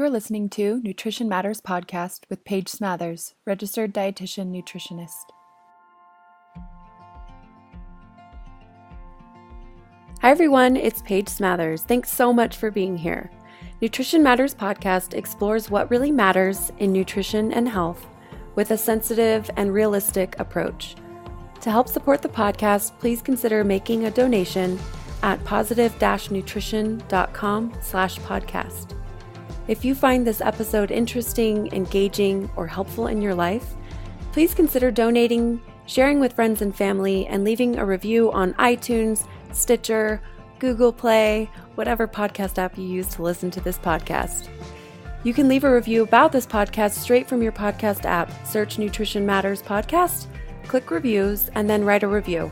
You're listening to Nutrition Matters Podcast with Paige Smathers, registered dietitian nutritionist. Hi everyone, it's Paige Smathers. Thanks so much for being here. Nutrition Matters Podcast explores what really matters in nutrition and health with a sensitive and realistic approach. To help support the podcast, please consider making a donation at positive-nutrition.com/podcast. If you find this episode interesting, engaging, or helpful in your life, please consider donating, sharing with friends and family, and leaving a review on iTunes, Stitcher, Google Play, whatever podcast app you use to listen to this podcast. You can leave a review about this podcast straight from your podcast app. Search Nutrition Matters Podcast, click reviews, and then write a review.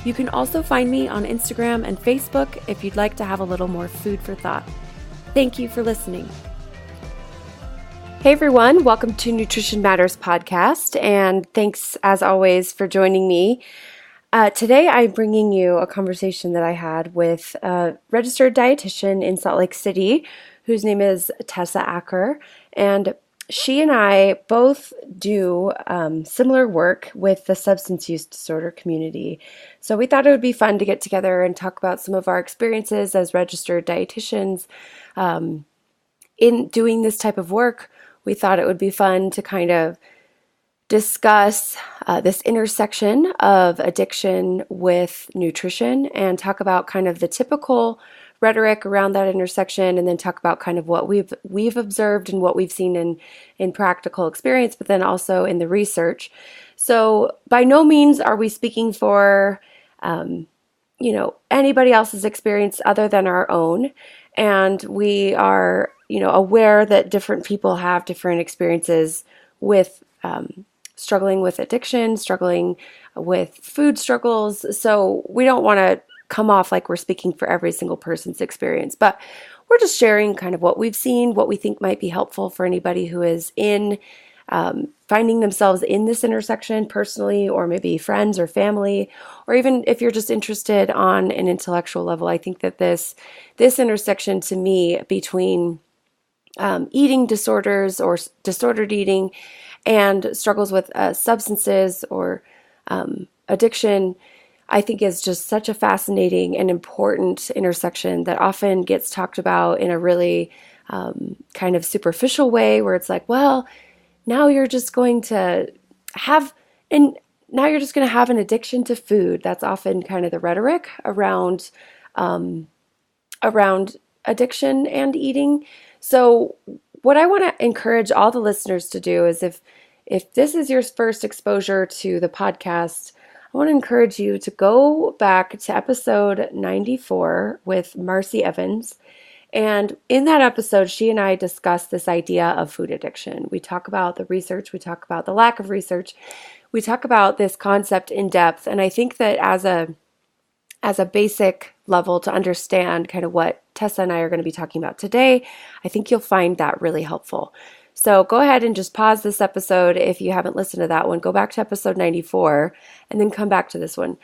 You can also find me on Instagram and Facebook if you'd like to have a little more food for thought. Thank you for listening. Hey everyone, welcome to Nutrition Matters Podcast, and thanks as always for joining me. Today I'm bringing you a conversation that I had with a registered dietitian in Salt Lake City whose name is Tessa Acker, and she and I both do similar work with the substance use disorder community. So we thought it would be fun to get together and talk about some of our experiences as registered dietitians in doing this type of work. We thought it would be fun to kind of discuss this intersection of addiction with nutrition and talk about kind of the typical rhetoric around that intersection, and then talk about kind of what we've observed and what we've seen in practical experience, but then also in the research. So by no means are we speaking for anybody else's experience other than our own, and we are aware that different people have different experiences with struggling with addiction, struggling with food struggles. So we don't want to come off like we're speaking for every single person's experience, but we're just sharing kind of what we've seen, what we think might be helpful for anybody who is in finding themselves in this intersection personally, or maybe friends or family, or even if you're just interested on an intellectual level. I think that this intersection to me between eating disorders or disordered eating and struggles with substances or addiction, I think is just such a fascinating and important intersection that often gets talked about in a really kind of superficial way, where it's like, well, now you're just going to have an addiction to food. That's often kind of the rhetoric around addiction and eating. So what I want to encourage all the listeners to do is if this is your first exposure to the podcast, I want to encourage you to go back to episode 94 with Marcy Evans. And in that episode, she and I discussed this idea of food addiction. We talk about the research, we talk about the lack of research, we talk about this concept in depth. And I think that as a basic level to understand kind of what Tessa and I are going to be talking about today, I think you'll find that really helpful. So go ahead and just pause this episode if you haven't listened to that one. Go back to episode 94 and then come back to this one.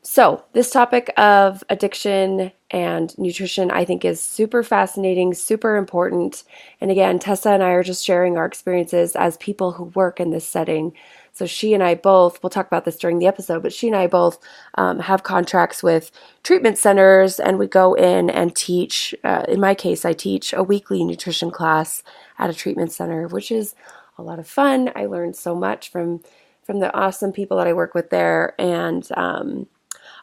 So this topic of addiction and nutrition, I think, is super fascinating, super important. And again, Tessa and I are just sharing our experiences as people who work in this setting. So she and I both, we'll talk about this during the episode, but she and I both have contracts with treatment centers, and we go in and teach. In my case, I teach a weekly nutrition class at a treatment center, which is a lot of fun. I learned so much from the awesome people that I work with there. And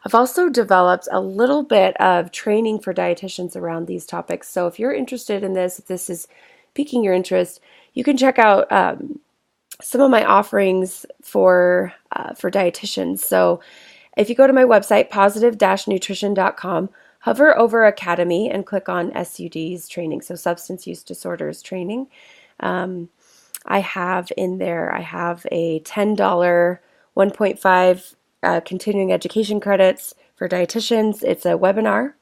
I've also developed a little bit of training for dietitians around these topics. So if you're interested in this, if this is piquing your interest, you can check out some of my offerings for dietitians. So if you go to my website, positive-nutrition.com, hover over Academy and click on SUDs training, so substance use disorders training. I have a $10 1.5 continuing education credits for dietitians. It's a webinar.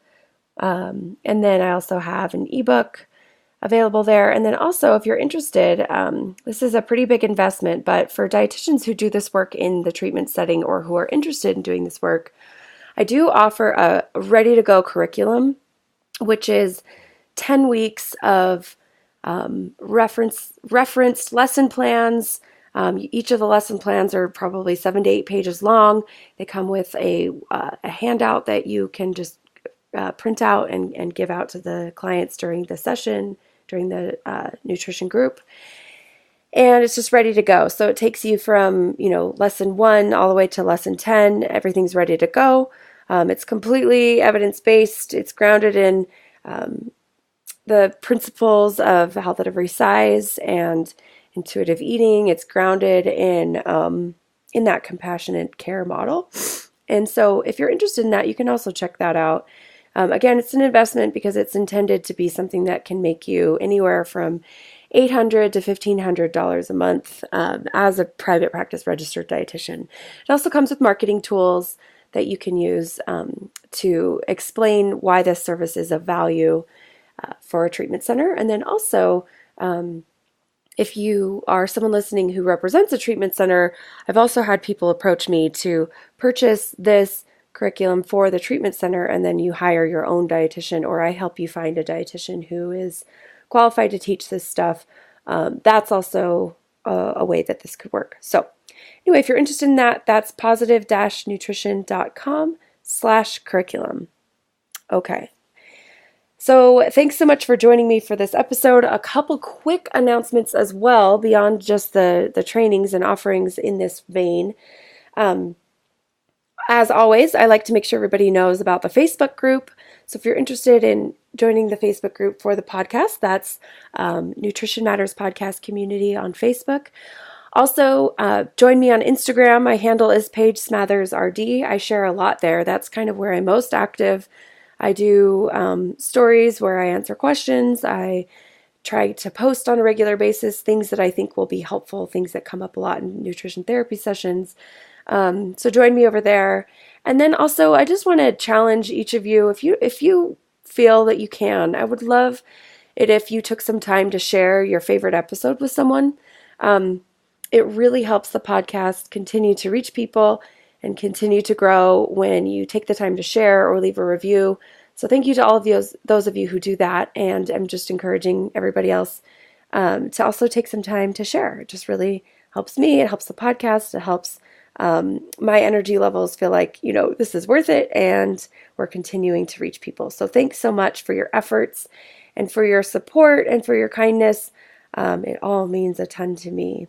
And then I also have an ebook available there. And then also, if you're interested, this is a pretty big investment, but for dietitians who do this work in the treatment setting or who are interested in doing this work, I do offer a ready-to-go curriculum, which is 10 weeks of referenced lesson plans. Each of the lesson plans are probably 7 to 8 pages long. They come with a handout that you can just print out and give out to the clients during the session, during the nutrition group. And it's just ready to go. So it takes you from, lesson 1 all the way to lesson 10. Everything's ready to go. It's completely evidence-based. It's grounded in the principles of health at every size and intuitive eating. It's grounded in that compassionate care model. And so if you're interested in that, you can also check that out. Again, it's an investment because it's intended to be something that can make you anywhere from $800 to $1,500 a month as a private practice registered dietitian. It also comes with marketing tools that you can use to explain why this service is of value for a treatment center. And then also, if you are someone listening who represents a treatment center, I've also had people approach me to purchase this curriculum for the treatment center, and then you hire your own dietitian, or I help you find a dietitian who is qualified to teach this stuff. That's also a way that this could work. So anyway, if you're interested in that, that's positive-nutrition.com/curriculum. Okay. So thanks so much for joining me for this episode. A couple quick announcements as well, beyond just the trainings and offerings in this vein. As always, I like to make sure everybody knows about the Facebook group. So if you're interested in joining the Facebook group for the podcast, that's Nutrition Matters Podcast Community on Facebook. Also, join me on Instagram. My handle is Paige Smathers RD. I share a lot there. That's kind of where I'm most active. I do stories where I answer questions. I try to post on a regular basis things that I think will be helpful, things that come up a lot in nutrition therapy sessions. So join me over there. And then also, I just want to challenge each of you, if you feel that you can, I would love it if you took some time to share your favorite episode with someone. It really helps the podcast continue to reach people and continue to grow when you take the time to share or leave a review. So thank you to all of those of you who do that. And I'm just encouraging everybody else to also take some time to share. It just really helps me. It helps the podcast. It helps my energy levels feel like, this is worth it, and we're continuing to reach people. So thanks so much for your efforts and for your support and for your kindness. It all means a ton to me.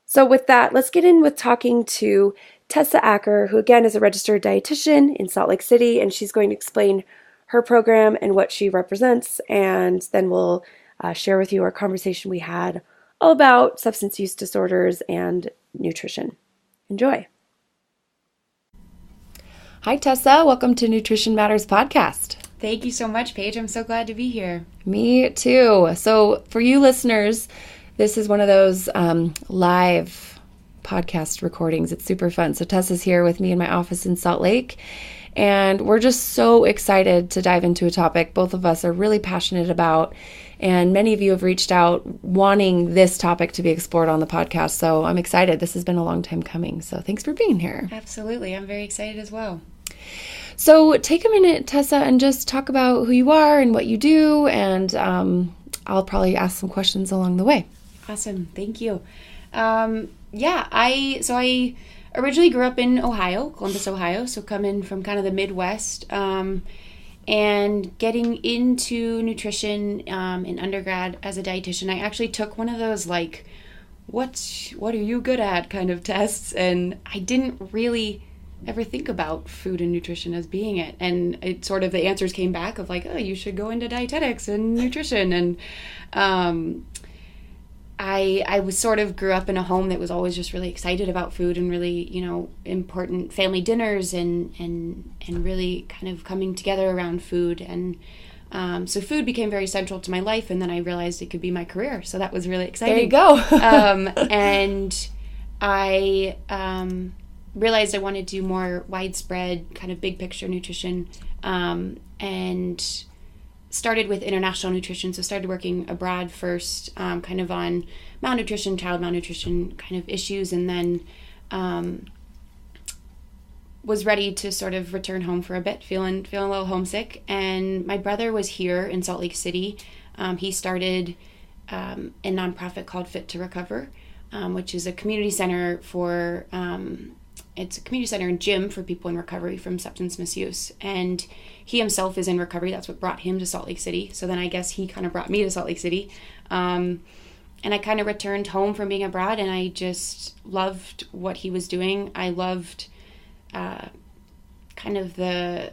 So with that, let's get in with talking to Tessa Acker, who again is a registered dietitian in Salt Lake City, and she's going to explain her program and what she represents, and then we'll share with you our conversation we had all about substance use disorders and nutrition. Enjoy. Hi, Tessa. Welcome to Nutrition Matters Podcast. Thank you so much, Paige. I'm so glad to be here. Me too. So for you listeners, this is one of those live podcast recordings. It's super fun. So Tessa's here with me in my office in Salt Lake, and we're just so excited to dive into a topic both of us are really passionate about, and many of you have reached out wanting this topic to be explored on the podcast. So I'm excited. This has been a long time coming. So thanks for being here. Absolutely. I'm very excited as well. So take a minute, Tessa, and just talk about who you are and what you do, and I'll probably ask some questions along the way. Awesome. Thank you. I originally grew up in Ohio, Columbus, Ohio, so coming from kind of the Midwest, and getting into nutrition in undergrad as a dietitian. I actually took one of those what are you good at kind of tests, and I didn't really ever think about food and nutrition as being it. And it sort of, the answers came back of you should go into dietetics and nutrition. And I was sort of grew up in a home that was always just really excited about food and really, important family dinners and really kind of coming together around food. And so food became very central to my life, and then I realized it could be my career. So that was really exciting. There you go. And I realized I wanted to do more widespread kind of big picture nutrition, and started with international nutrition. So started working abroad first, kind of on malnutrition, child malnutrition kind of issues, and then was ready to sort of return home for a bit, feeling a little homesick. And my brother was here in Salt Lake City. He started a nonprofit called Fit to Recover, which is a community center for, it's a community center and gym for people in recovery from substance misuse. And he himself is in recovery. That's what brought him to Salt Lake City. So then I guess he kind of brought me to Salt Lake City. And I kind of returned home from being abroad, and I just loved what he was doing. I loved kind of the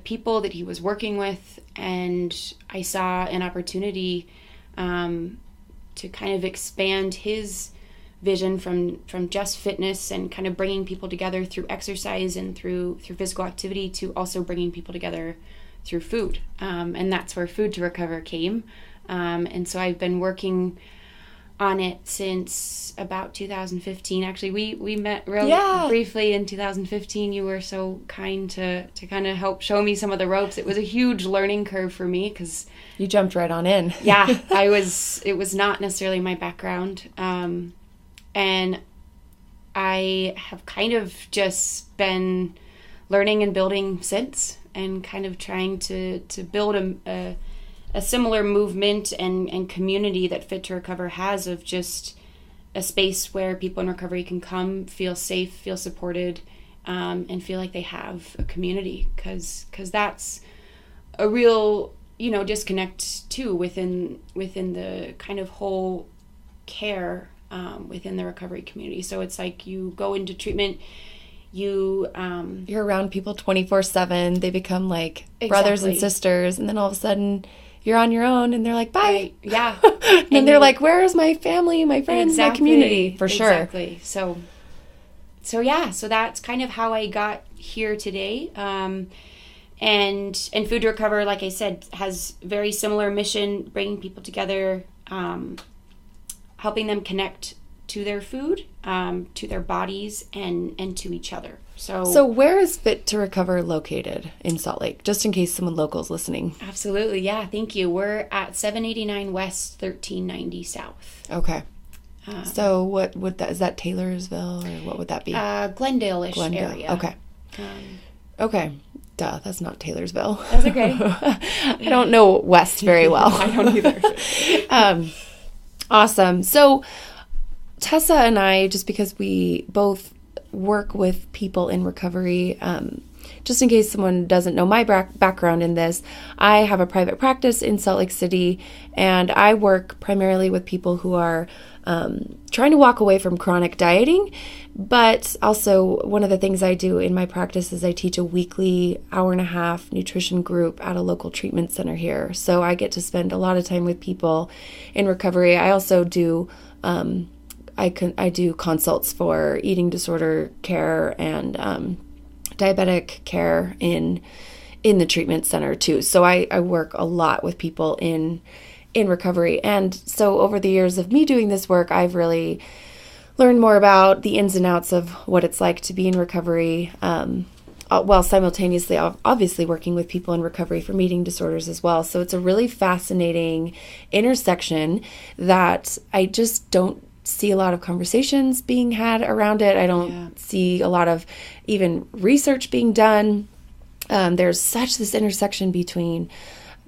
people that he was working with, and I saw an opportunity to kind of expand his vision from just fitness and kind of bringing people together through exercise and through physical activity to also bringing people together through food. And that's where Food to Recover came. And so I've been working on it since about 2015. Actually, we met briefly in 2015. You were so kind to kind of help show me some of the ropes. It was a huge learning curve for me because You jumped right on in. yeah, it was not necessarily my background. And I have kind of just been learning and building since, and kind of trying to build a similar movement and community that Fit to Recover has, of just a space where people in recovery can come, feel safe, feel supported, and feel like they have a community, because that's a real, disconnect too within the kind of whole care within the recovery community. So it's like you go into treatment, you're around people 24/7. They become like brothers and sisters, and then all of a sudden you're on your own, and they're like, bye. Right. Yeah. and they're like, where is my family, my friends, my community? For sure. Exactly. So that's kind of how I got here today. And Food to Recover, like I said, has very similar mission, bringing people together, helping them connect to their food, to their bodies, and to each other. So where is Fit to Recover located in Salt Lake, just in case someone local is listening? Absolutely, yeah, thank you. We're at 789 West, 1390 South. Okay. So what would that, is that Taylorsville, or what would that be? Glendale-ish area. Okay. Okay. Duh, that's not Taylorsville. That's okay. I don't know West very well. I don't either. Awesome. So Tessa and I, just because we both work with people in recovery, just in case someone doesn't know my background in this, I have a private practice in Salt Lake City, and I work primarily with people who are trying to walk away from chronic dieting. But also, one of the things I do in my practice is I teach a weekly hour-and-a-half nutrition group at a local treatment center here. So I get to spend a lot of time with people in recovery. I also do I do consults for eating disorder care and diabetic care in the treatment center too. So I work a lot with people in recovery. And so over the years of me doing this work, I've really learned more about the ins and outs of what it's like to be in recovery, while simultaneously obviously working with people in recovery from eating disorders as well. So it's a really fascinating intersection that I just don't see a lot of conversations being had around it. I don't see a lot of even research being done. There's such this intersection between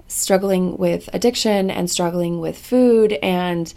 struggling with addiction and struggling with food, and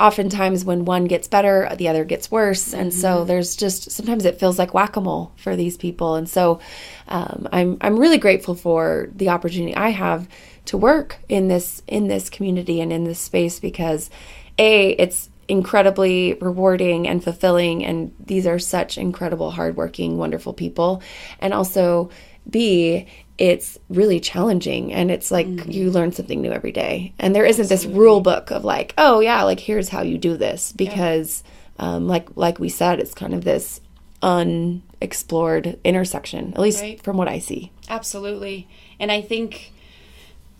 oftentimes when one gets better, the other gets worse. And so there's just, sometimes it feels like whack-a-mole for these people. And so I'm really grateful for the opportunity I have to work in this community and in this space, because it's incredibly rewarding and fulfilling, and these are such incredible, hardworking, wonderful people. And also B, it's really challenging, and it's like you learn something new every day. And there isn't this rule book of like, oh yeah, like here's how you do this, because like we said, it's kind of this unexplored intersection, at least from what I see. Absolutely. And I think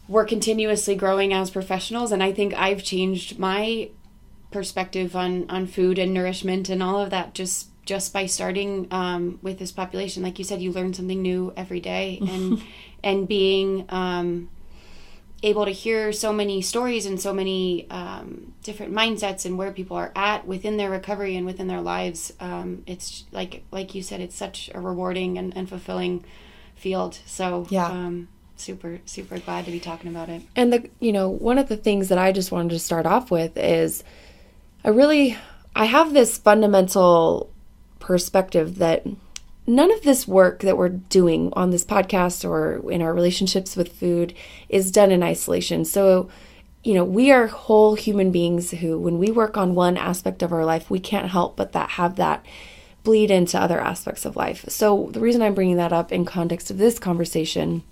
we're continuously growing as professionals, and I think I've changed my perspective on food and nourishment and all of that just by starting with this population. Like you said, you learn something new every day, and being able to hear so many stories and so many different mindsets and where people are at within their recovery and within their lives. It's like you said, it's such a rewarding and fulfilling field. So super, super glad to be talking about it. And one of the things that I just wanted to start off with is I have this fundamental perspective that none of this work that we're doing on this podcast or in our relationships with food is done in isolation. So, we are whole human beings who, when we work on one aspect of our life, we can't help but have that bleed into other aspects of life. So the reason I'm bringing that up in context of this conversation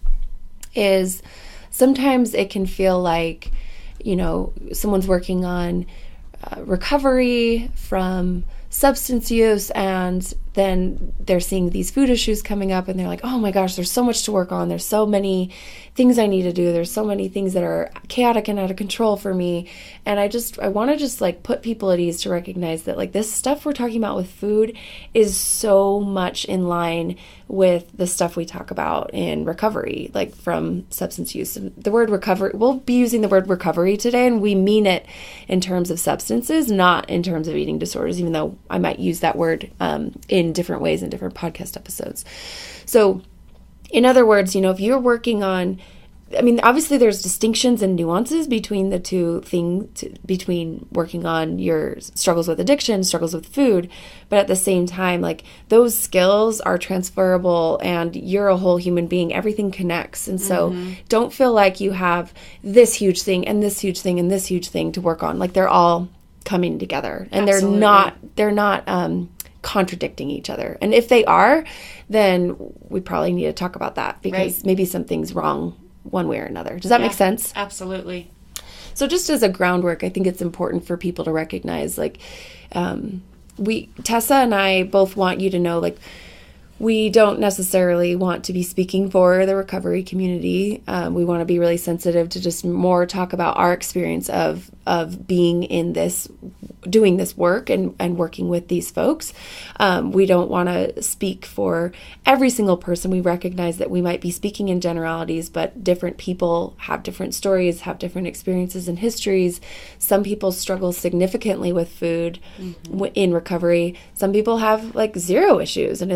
is sometimes it can feel like, someone's working on recovery from substance use, and then they're seeing these food issues coming up and they're like, oh my gosh, there's so much to work on. There's so many things I need to do. There's so many things that are chaotic and out of control for me. And I want to just like put people at ease to recognize that like this stuff we're talking about with food is so much in line with the stuff we talk about in recovery, like from substance use. The word recovery, we'll be using the word recovery today, and we mean it in terms of substances, not in terms of eating disorders, even though I might use that word in different ways in different podcast episodes. So in other words, if you're working on, obviously there's distinctions and nuances between the two things, between working on your struggles with addiction, struggles with food, but at the same time, like those skills are transferable and you're a whole human being. Everything connects. And so don't feel like you have this huge thing and this huge thing and this huge thing to work on. Like they're all coming together, and Absolutely. they're not contradicting each other. And if they are, then we probably need to talk about that, because maybe something's wrong one way or another. Does that make sense? Absolutely. So just as a groundwork, I think it's important for people to recognize, like, Tessa and I both want you to know, like, we don't necessarily want to be speaking for the recovery community. We want to be really sensitive to just more talk about our experience of being in this, doing this work and working with these folks. We don't want to speak for every single person. We recognize that we might be speaking in generalities, but different people have different stories, have different experiences and histories. Some people struggle significantly with food in recovery. Some people have like zero issues, and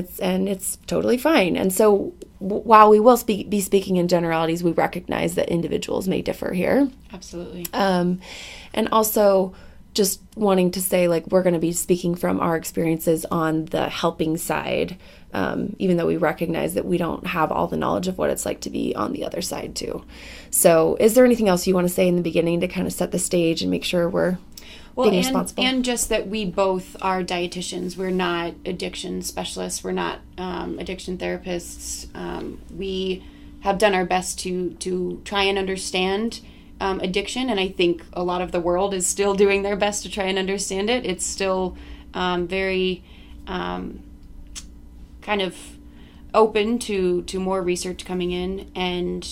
it's totally fine. And so while we will be speaking in generalities, we recognize that individuals may differ here. Absolutely. And also just wanting to say, like, we're going to be speaking from our experiences on the helping side, even though we recognize that we don't have all the knowledge of what it's like to be on the other side too. So is there anything else you want to say in the beginning to kind of set the stage and make sure we're being responsible? And just that we both are dietitians. We're not addiction specialists. We're not addiction therapists. We have done our best to try and understand addiction, and I think a lot of the world is still doing their best to try and understand it. It's still very kind of open to more research coming in, and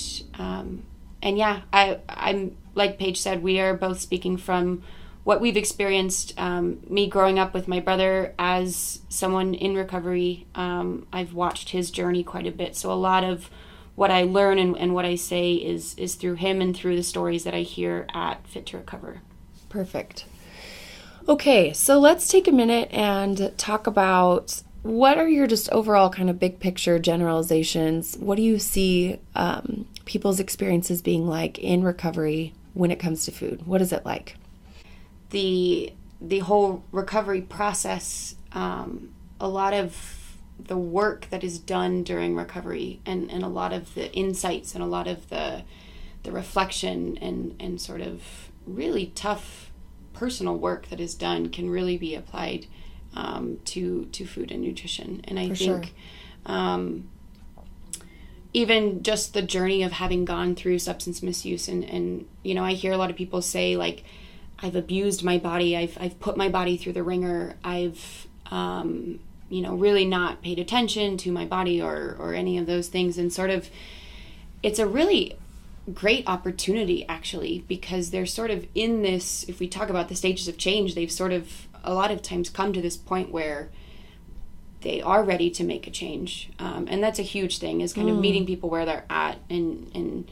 yeah, I'm like Paige said, we are both speaking from what we've experienced. Me growing up with my brother as someone in recovery, I've watched his journey quite a bit, so a lot of what I learn and what I say is through him and through the stories that I hear at Fit to Recover. Perfect. Okay, so let's take a minute and talk about what are your just overall kind of big picture generalizations. What do you see people's experiences being like in recovery when it comes to food? What is it like? The whole recovery process, a lot of the work that is done during recovery and a lot of the insights and a lot of the reflection and sort of really tough personal work that is done can really be applied to food and nutrition. And I think even just the journey of having gone through substance misuse and I hear a lot of people say, like, I've abused my body, I've put my body through the ringer, I've really not paid attention to my body or any of those things. And sort of, it's a really great opportunity, actually, because they're sort of in this, if we talk about the stages of change, they've sort of a lot of times come to this point where they are ready to make a change. And that's a huge thing, is kind of meeting people where they're at. And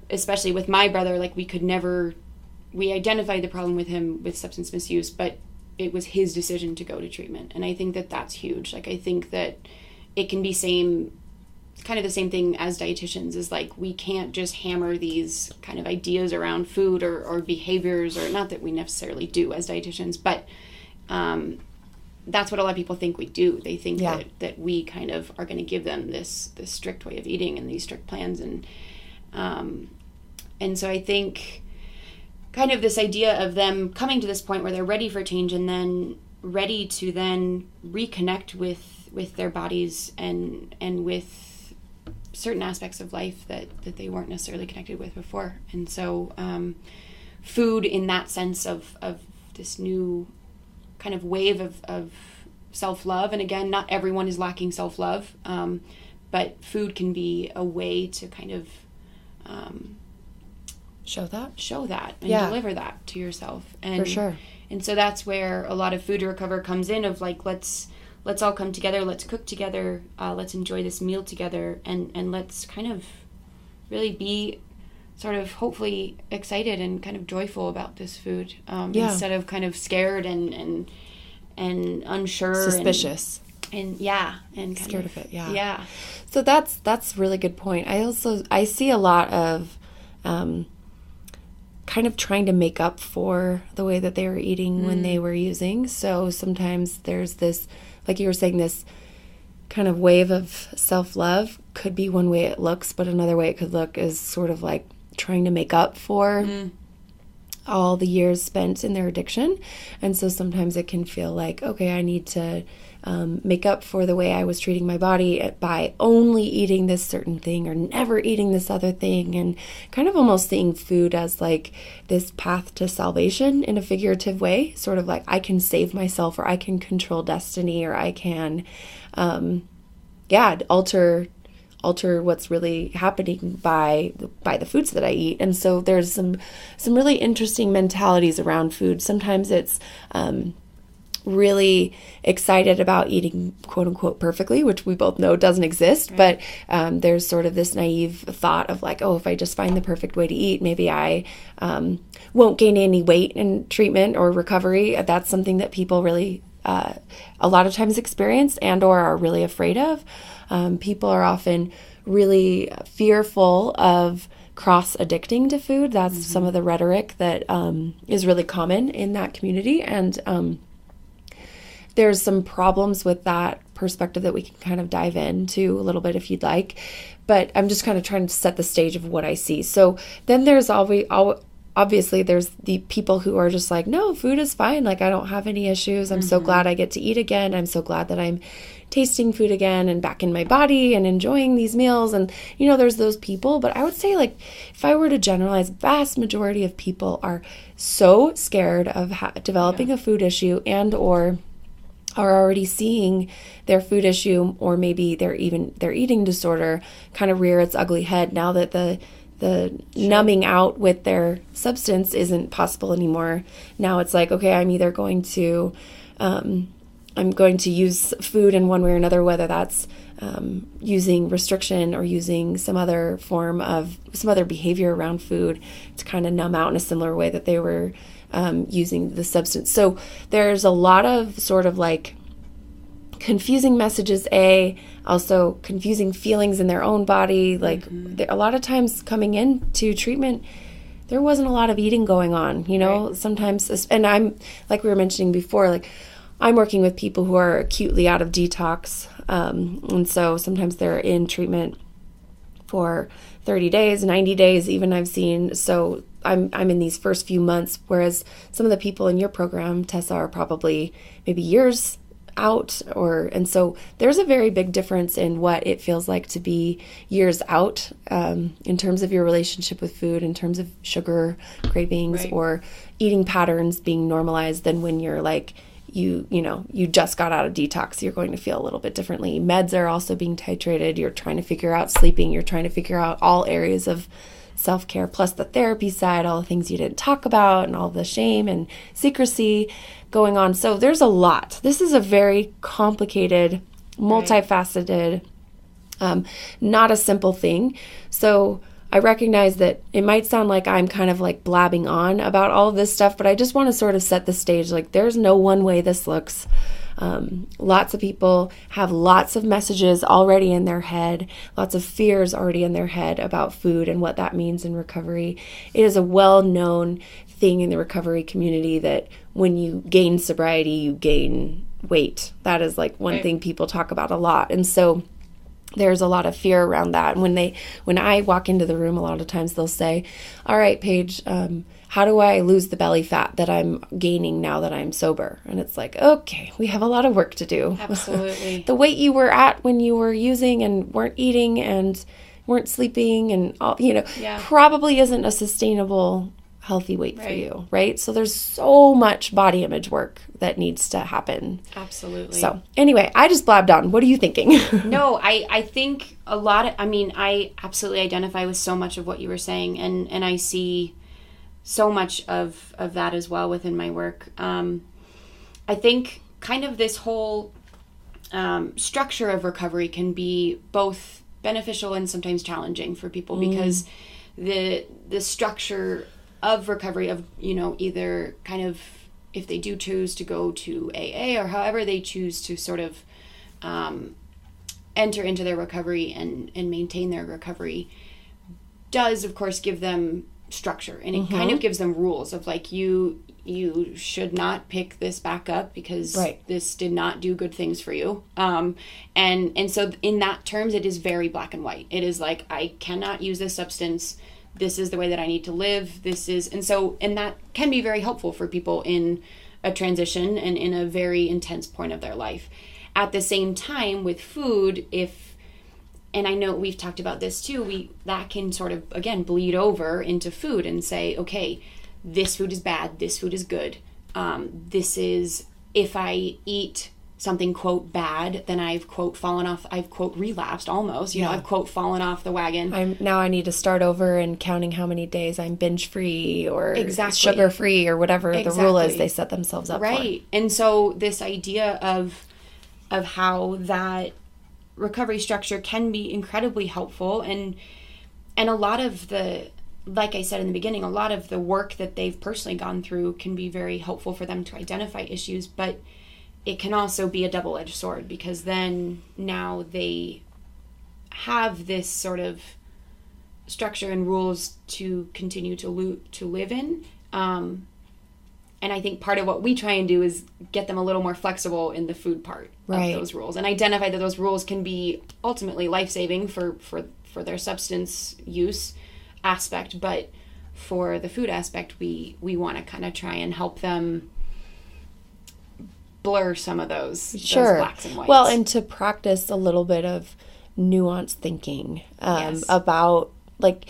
especially with my brother, like, we identified the problem with him with substance misuse, but it was his decision to go to treatment. And I think that that's huge. Like, I think that it can be kind of the same thing as dietitians, is like we can't just hammer these kind of ideas around food or behaviors, or not that we necessarily do as dietitians, but that's what a lot of people think we do. They think that we kind of are going to give them this strict way of eating and these strict plans, and so I think kind of this idea of them coming to this point where they're ready for change, and then ready to then reconnect with their bodies and with certain aspects of life that they weren't necessarily connected with before. And so food, in that sense of this new kind of wave of self-love, and again, not everyone is lacking self-love, but food can be a way to kind of show that and deliver that to yourself. And for sure. And so that's where a lot of Food to Recover comes in, of like, let's all come together, let's cook together, let's enjoy this meal together, and let's kind of really be sort of hopefully excited and kind of joyful about this food, instead of kind of scared and unsure, suspicious, and and scared of it. So that's really good point. I see a lot of kind of trying to make up for the way that they were eating when they were using. So sometimes there's this, like you were saying, this kind of wave of self-love could be one way it looks, but another way it could look is sort of like trying to make up for all the years spent in their addiction. And so sometimes it can feel like, okay, I need to make up for the way I was treating my body by only eating this certain thing or never eating this other thing, and kind of almost seeing food as like this path to salvation in a figurative way, sort of like I can save myself, or I can control destiny, or I can alter what's really happening by the foods that I eat. And so there's some really interesting mentalities around food. Sometimes it's really excited about eating quote unquote perfectly, which we both know doesn't exist. Right. But there's sort of this naive thought of like, oh, if I just find the perfect way to eat, maybe I won't gain any weight in treatment or recovery. That's something that people really a lot of times experience and or are really afraid of. People are often really fearful of cross-addicting to food. That's some of the rhetoric that is really common in that community. And there's some problems with that perspective that we can kind of dive into a little bit if you'd like. But I'm just kind of trying to set the stage of what I see. So then there's obviously there's the people who are just like, no, food is fine. Like, I don't have any issues. I'm so glad I get to eat again. I'm so glad that I'm tasting food again and back in my body and enjoying these meals. And, there's those people. But I would say, like, if I were to generalize, vast majority of people are so scared of developing a food issue and or are already seeing their food issue, or maybe their eating disorder kind of rear its ugly head now that the numbing out with their substance isn't possible anymore. Now it's like, okay, I'm either going to use food in one way or another, whether that's using restriction or using some other behavior around food to kind of numb out in a similar way that they were using the substance. So there's a lot of sort of like confusing messages, also confusing feelings in their own body. Like a lot of times coming into treatment, there wasn't a lot of eating going on, right. Sometimes, and I'm, like we were mentioning before, like I'm working with people who are acutely out of detox. And so sometimes they're in treatment for 30 days, 90 days, even I've seen. So I'm in these first few months, whereas some of the people in your program, Tessa, are probably maybe years out, and so there's a very big difference in what it feels like to be years out in terms of your relationship with food, in terms of sugar cravings, right, or eating patterns being normalized, than when you're like, you just got out of detox. You're going to feel a little bit differently. Meds are also being titrated. You're trying to figure out sleeping. You're trying to figure out all areas of self-care, plus the therapy side, all the things you didn't talk about, and all the shame and secrecy going on. So there's a lot. This is a very complicated, multifaceted, not a simple thing. So I recognize that it might sound like I'm kind of like blabbing on about all of this stuff, but I just want to sort of set the stage. Like, there's no one way this looks. Lots of people have lots of messages already in their head, lots of fears already in their head about food and what that means in recovery. It is a well-known thing in the recovery community that when you gain sobriety, you gain weight. That is like one thing people talk about a lot. And so there's a lot of fear around that. And when I walk into the room, a lot of times they'll say, all right, Paige, how do I lose the belly fat that I'm gaining now that I'm sober? And it's like, okay, we have a lot of work to do. Absolutely. The weight you were at when you were using and weren't eating and weren't sleeping and all, probably isn't a sustainable, healthy weight for you, right? So there's so much body image work that needs to happen. Absolutely. So anyway, I just blabbed on. What are you thinking? No, I think I absolutely identify with so much of what you were saying, and I see so much of that as well within my work. I think kind of this whole structure of recovery can be both beneficial and sometimes challenging for people because the structure of recovery of, either kind of if they do choose to go to AA or however they choose to sort of enter into their recovery and maintain their recovery does, of course, give them structure, and it kind of gives them rules of like you should not pick this back up because this did not do good things for you, and so in that terms it is very black and white. It is like, I cannot use this substance, this is the way that I need to live, and that can be very helpful for people in a transition and in a very intense point of their life. At the same time with food, and I know we've talked about this too, that can sort of, again, bleed over into food and say, okay, this food is bad, this food is good. This is, if I eat something, quote, bad, then I've, quote, fallen off, I've, quote, relapsed almost, I've, quote, fallen off the wagon. Now I need to start over and counting how many days I'm binge free or sugar free or whatever the rule is they set themselves up for. Right. And so this idea of how that recovery structure can be incredibly helpful, and a lot of the, like I said in the beginning, a lot of the work that they've personally gone through can be very helpful for them to identify issues, but it can also be a double-edged sword because then now they have this sort of structure and rules to continue to live in, and I think part of what we try and do is get them a little more flexible in the food part of those rules, and identify that those rules can be ultimately life-saving for their substance use aspect, but for the food aspect, we want to kind of try and help them blur some of those blacks and whites. Well, and to practice a little bit of nuanced thinking about like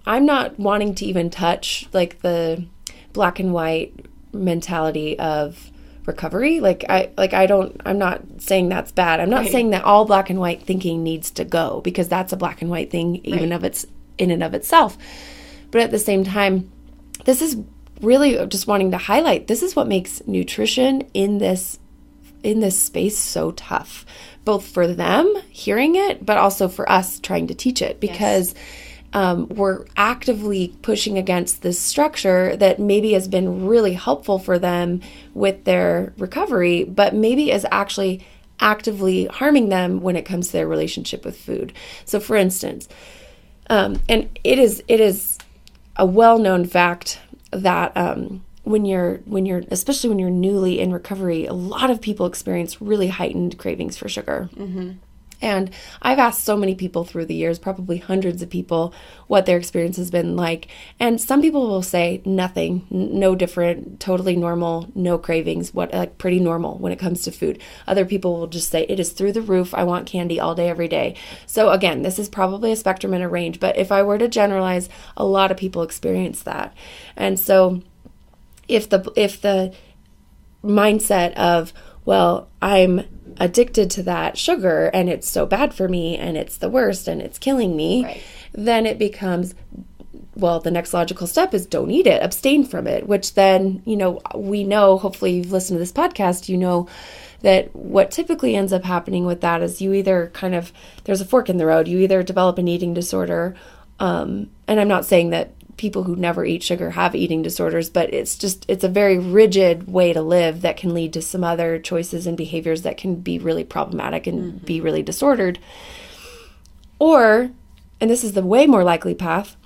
I'm not wanting to even touch like the black and white mentality of recovery. I'm not saying that's bad. I'm not saying that all black and white thinking needs to go, because that's a black and white thing even in and of itself. But at the same time, this is really just wanting to highlight, this is what makes nutrition in this space so tough, both for them hearing it, but also for us trying to teach it, because we're actively pushing against this structure that maybe has been really helpful for them with their recovery, but maybe is actually actively harming them when it comes to their relationship with food. So for instance, and it is a well-known fact that when you're especially when you're newly in recovery, a lot of people experience really heightened cravings for sugar. And I've asked so many people through the years, probably hundreds of people, what their experience has been like. And some people will say nothing, no different, totally normal, no cravings, pretty normal when it comes to food. Other people will just say it is through the roof. I want candy all day, every day. So again, this is probably a spectrum and a range. But if I were to generalize, a lot of people experience that. And so if the mindset of, well, I'm addicted to that sugar and it's so bad for me and it's the worst and it's killing me, then it becomes, well, the next logical step is don't eat it, abstain from it, which then, we know, hopefully you've listened to this podcast, that what typically ends up happening with that is you either there's a fork in the road. You either develop an eating disorder, and I'm not saying that people who never eat sugar have eating disorders, but it's a very rigid way to live that can lead to some other choices and behaviors that can be really problematic and be really disordered. Or, and this is the way more likely path,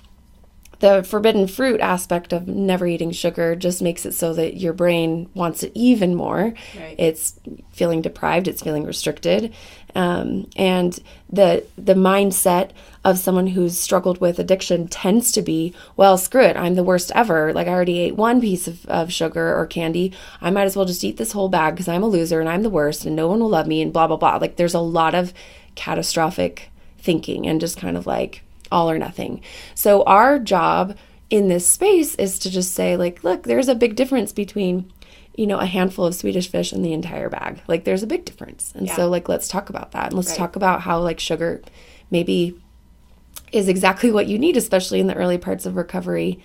the forbidden fruit aspect of never eating sugar just makes it so that your brain wants it even more. Right. It's feeling deprived, it's feeling restricted. And the mindset of someone who's struggled with addiction tends to be, well, screw it, I'm the worst ever. Like, I already ate one piece of sugar or candy. I might as well just eat this whole bag because I'm a loser and I'm the worst and no one will love me and blah, blah, blah. Like, there's a lot of catastrophic thinking and just kind of like all or nothing. So our job in this space is to just say, like, look, there's a big difference between, you know, a handful of Swedish fish and the entire bag. Like, there's a big difference. And so, like, let's talk about that. And let's talk about how, like, sugar maybe is exactly what you need, especially in the early parts of recovery,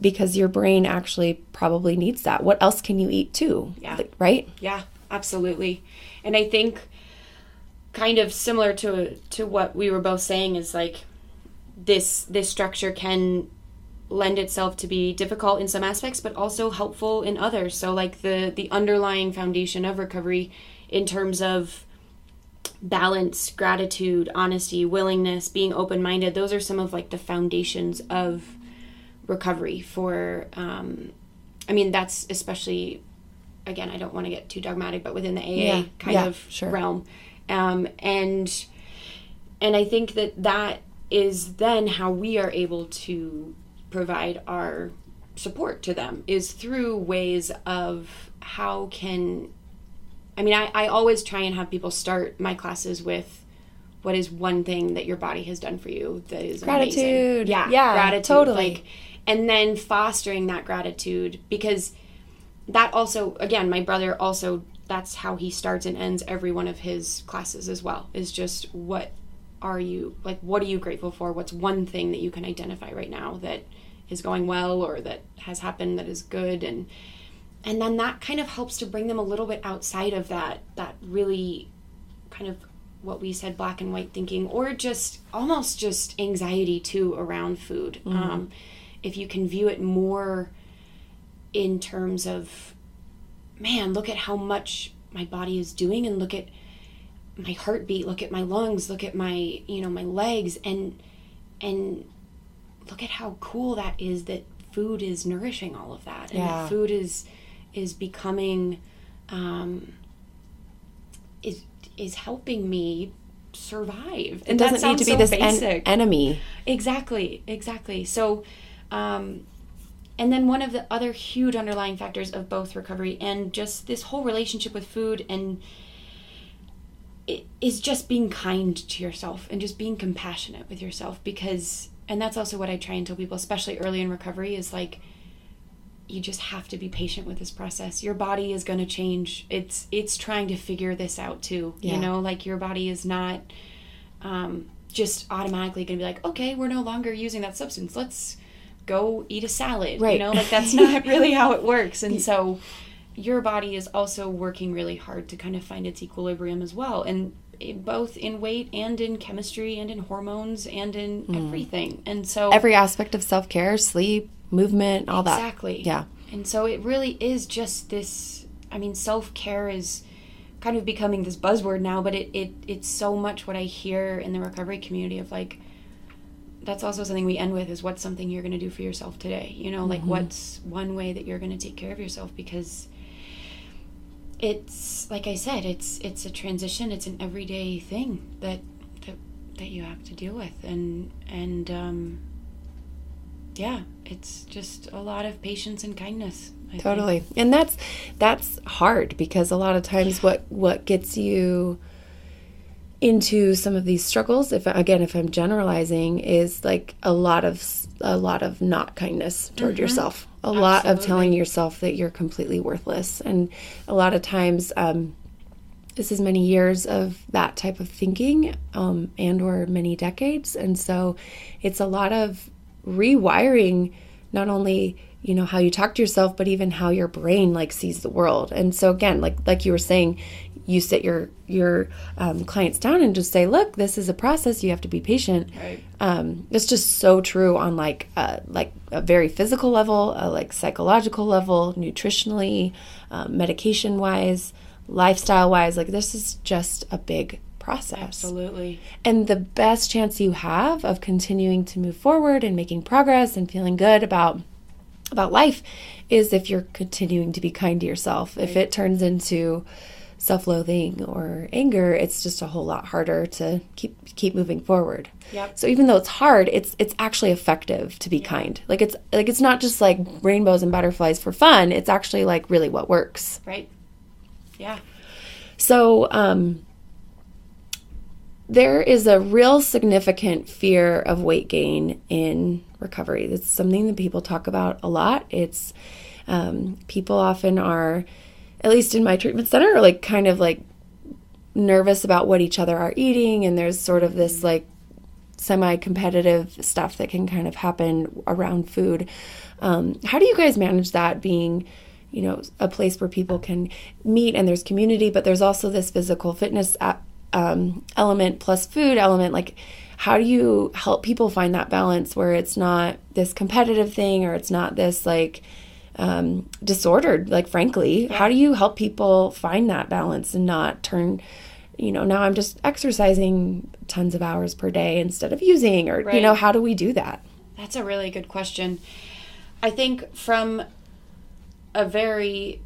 because your brain actually probably needs that. What else can you eat too? Yeah. Like, right? Yeah, absolutely. And I think kind of similar to what we were both saying is, like, this structure can lend itself to be difficult in some aspects, but also helpful in others. So, like, the underlying foundation of recovery in terms of balance, gratitude, honesty, willingness, being open-minded, those are some of, like, the foundations of recovery for, I mean, that's especially, again, I don't want to get too dogmatic, but within the AA realm. And I think that is then how we are able to provide our support to them, is through ways of how can, I mean, I always try and have people start my classes with, what is one thing that your body has done for you that is Gratitude. amazing? Yeah, gratitude. Totally. Like, and then fostering that gratitude, because that also, again, my brother also, that's how he starts and ends every one of his classes as well, is just, what are you grateful for? What's one thing that you can identify right now that is going well or that has happened that is good? And then that kind of helps to bring them a little bit outside of that really kind of what we said, black and white thinking, or just almost just anxiety too around food. If you can view it more in terms of, man, look at how much my body is doing, and look at my heartbeat, look at my lungs, look at my, my legs, and look at how cool that is, that food is nourishing all of that. And that food is becoming, is helping me survive. It doesn't need to be this enemy. Exactly. So, and then one of the other huge underlying factors of both recovery and just this whole relationship with food and it is just being kind to yourself and just being compassionate with yourself, because, and that's also what I try and tell people, especially early in recovery, is like, you just have to be patient with this process. Your body is going to change. It's trying to figure this out too. Like, your body is not just automatically going to be like, okay, we're no longer using that substance, let's go eat a salad. Right. Like, that's not really how it works. And so your body is also working really hard to kind of find its equilibrium as well, and both in weight and in chemistry and in hormones and in everything. And so every aspect of self-care, sleep, movement, all that. Exactly. Yeah. And so it really is just this, I mean, self-care is kind of becoming this buzzword now, but it's so much what I hear in the recovery community of, like, that's also something we end with, is what's something you're going to do for yourself today? Like, what's one way that you're going to take care of yourself? Because it's, like I said, it's a transition. It's an everyday thing that you have to deal with. And it's just a lot of patience and kindness. I Totally. think. And that's hard, because a lot of times what gets you into some of these struggles, if I'm generalizing, is like a lot of not kindness toward yourself, a lot of telling yourself that you're completely worthless. And a lot of times, this is many years of that type of thinking, and or many decades. And so it's a lot of rewiring not only how you talk to yourself, but even how your brain like sees the world. And so again, like you were saying, you sit your clients down and just say, look, this is a process. You have to be patient. Right. It's just so true on like a very physical level, like psychological level, nutritionally, medication wise, lifestyle wise. Like this is just a big process. Absolutely. And the best chance you have of continuing to move forward and making progress and feeling good about life is if you're continuing to be kind to yourself. Right. If it turns into self-loathing or anger, it's just a whole lot harder to keep moving forward. Yep. So even though it's hard, it's actually effective to be kind. Like it's not just like rainbows and butterflies for fun. It's actually like really what works. Right. Yeah. So there is a real significant fear of weight gain in recovery. It's something that people talk about a lot. It's people often are, at least in my treatment center, like kind of like nervous about what each other are eating, and there's sort of this like semi-competitive stuff that can kind of happen around food. How do you guys manage that, being a place where people can meet and there's community, but there's also this physical fitness element plus food element? Like, how do you help people find that balance where it's not this competitive thing, or it's not this like disordered, like, frankly? Yeah. How do you help people find that balance and not turn, now I'm just exercising tons of hours per day instead of using, or, Right. How do we do that? That's a really good question. I think from a very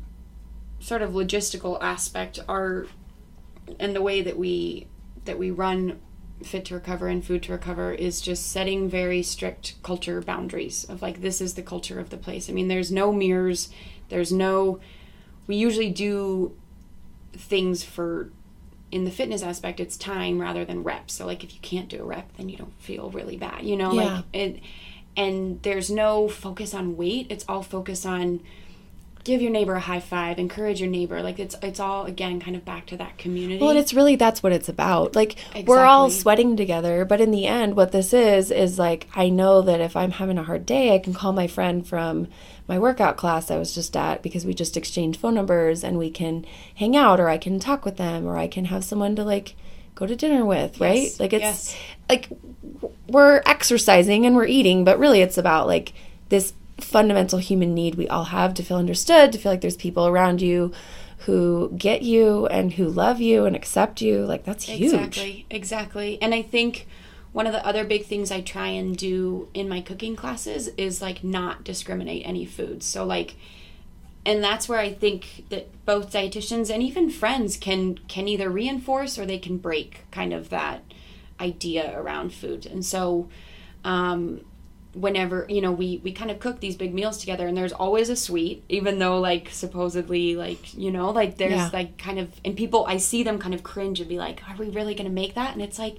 sort of logistical aspect, and the way that we run Fit to Recover and Food to Recover is just setting very strict culture boundaries of like, this is the culture of the place. I mean, there's no mirrors, we usually do things in the fitness aspect, it's time rather than reps. So like, if you can't do a rep, then you don't feel really bad, Yeah. like and there's no focus on weight. It's all focus on give your neighbor a high five, encourage your neighbor. Like it's all, again, kind of back to that community. Well, and it's really, that's what it's about. Like, Exactly. We're all sweating together, but in the end, what this is like, I know that if I'm having a hard day, I can call my friend from my workout class I was just at, because we just exchanged phone numbers, and we can hang out, or I can talk with them, or I can have someone to like go to dinner with, right? Yes. Like, it's Yes. like we're exercising and we're eating, but really it's about like this fundamental human need we all have to feel understood, to feel like there's people around you who get you and who love you and accept you. Like, that's huge. Exactly. And I think one of the other big things I try and do in my cooking classes is like not discriminate any foods. So like, and that's where I think that both dietitians and even friends can either reinforce or they can break kind of that idea around food. And so whenever, we kind of cook these big meals together, and there's always a sweet, even though like supposedly like, like there's like kind of, and people, I see them kind of cringe and be like, are we really going to make that? And it's like,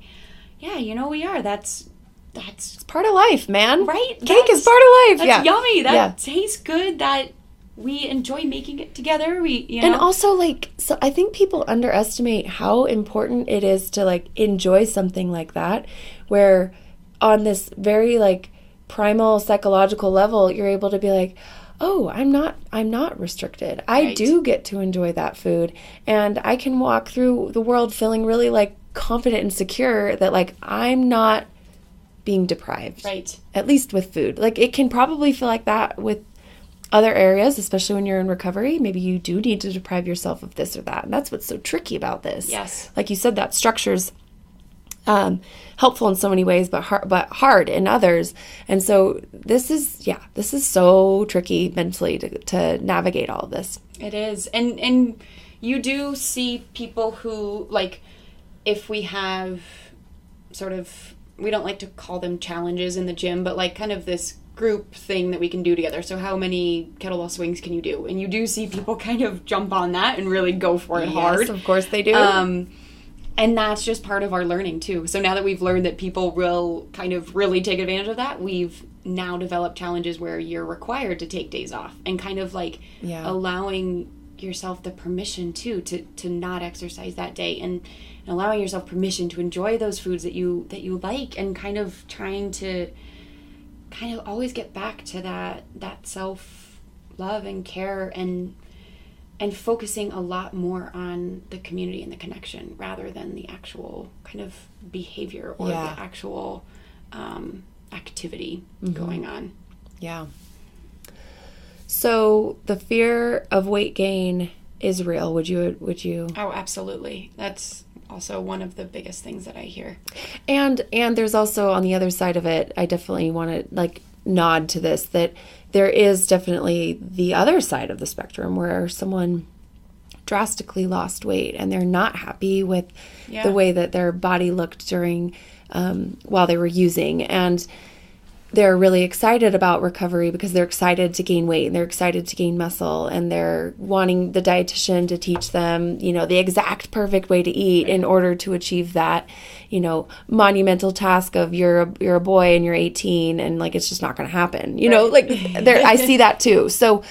yeah, we are. That's It's part of life, man. right. Cake is part of life. That's yummy. That Yeah. tastes good. That we enjoy making it together. And also, like, so I think people underestimate how important it is to like enjoy something like that, where on this very like primal psychological level, you're able to be like, oh, I'm not restricted. I Right. do get to enjoy that food, and I can walk through the world feeling really like confident and secure that like I'm not being deprived. Right. At least with food. Like, it can probably feel like that with other areas, especially when you're in recovery. Maybe you do need to deprive yourself of this or that. And that's what's so tricky about this. Yes. Like you said, that structure's helpful in so many ways, but hard in others. And so this is so tricky mentally to navigate all of this. It is. And you do see people who, like, if we have sort of, we don't like to call them challenges in the gym, but like kind of this group thing that we can do together. So how many kettlebell swings can you do? And you do see people kind of jump on that and really go for it hard. Yes, of course they do. And that's just part of our learning too. So now that we've learned that people will kind of really take advantage of that, we've now developed challenges where you're required to take days off and kind of like allowing yourself the permission to not exercise that day, and allowing yourself permission to enjoy those foods that you like, and kind of trying to kind of always get back to that self love and care, and focusing a lot more on the community and the connection rather than the actual kind of behavior or the actual activity going on. Yeah. So the fear of weight gain is real. Would you? Oh, absolutely. That's also one of the biggest things that I hear. And there's also on the other side of it, I definitely want to like nod to this, that there is definitely the other side of the spectrum where someone drastically lost weight and they're not happy with the way that their body looked during while they were using, and they're really excited about recovery because they're excited to gain weight and they're excited to gain muscle, and they're wanting the dietitian to teach them, the exact perfect way to eat in order to achieve that, monumental task of you're a boy and you're 18 and like it's just not going to happen. I see that too. So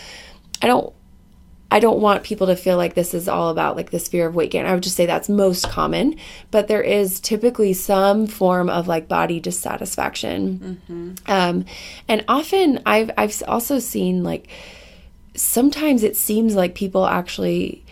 I don't want people to feel like this is all about like this fear of weight gain. I would just say that's most common, but there is typically some form of like body dissatisfaction. And often I've also seen like sometimes it seems like people actually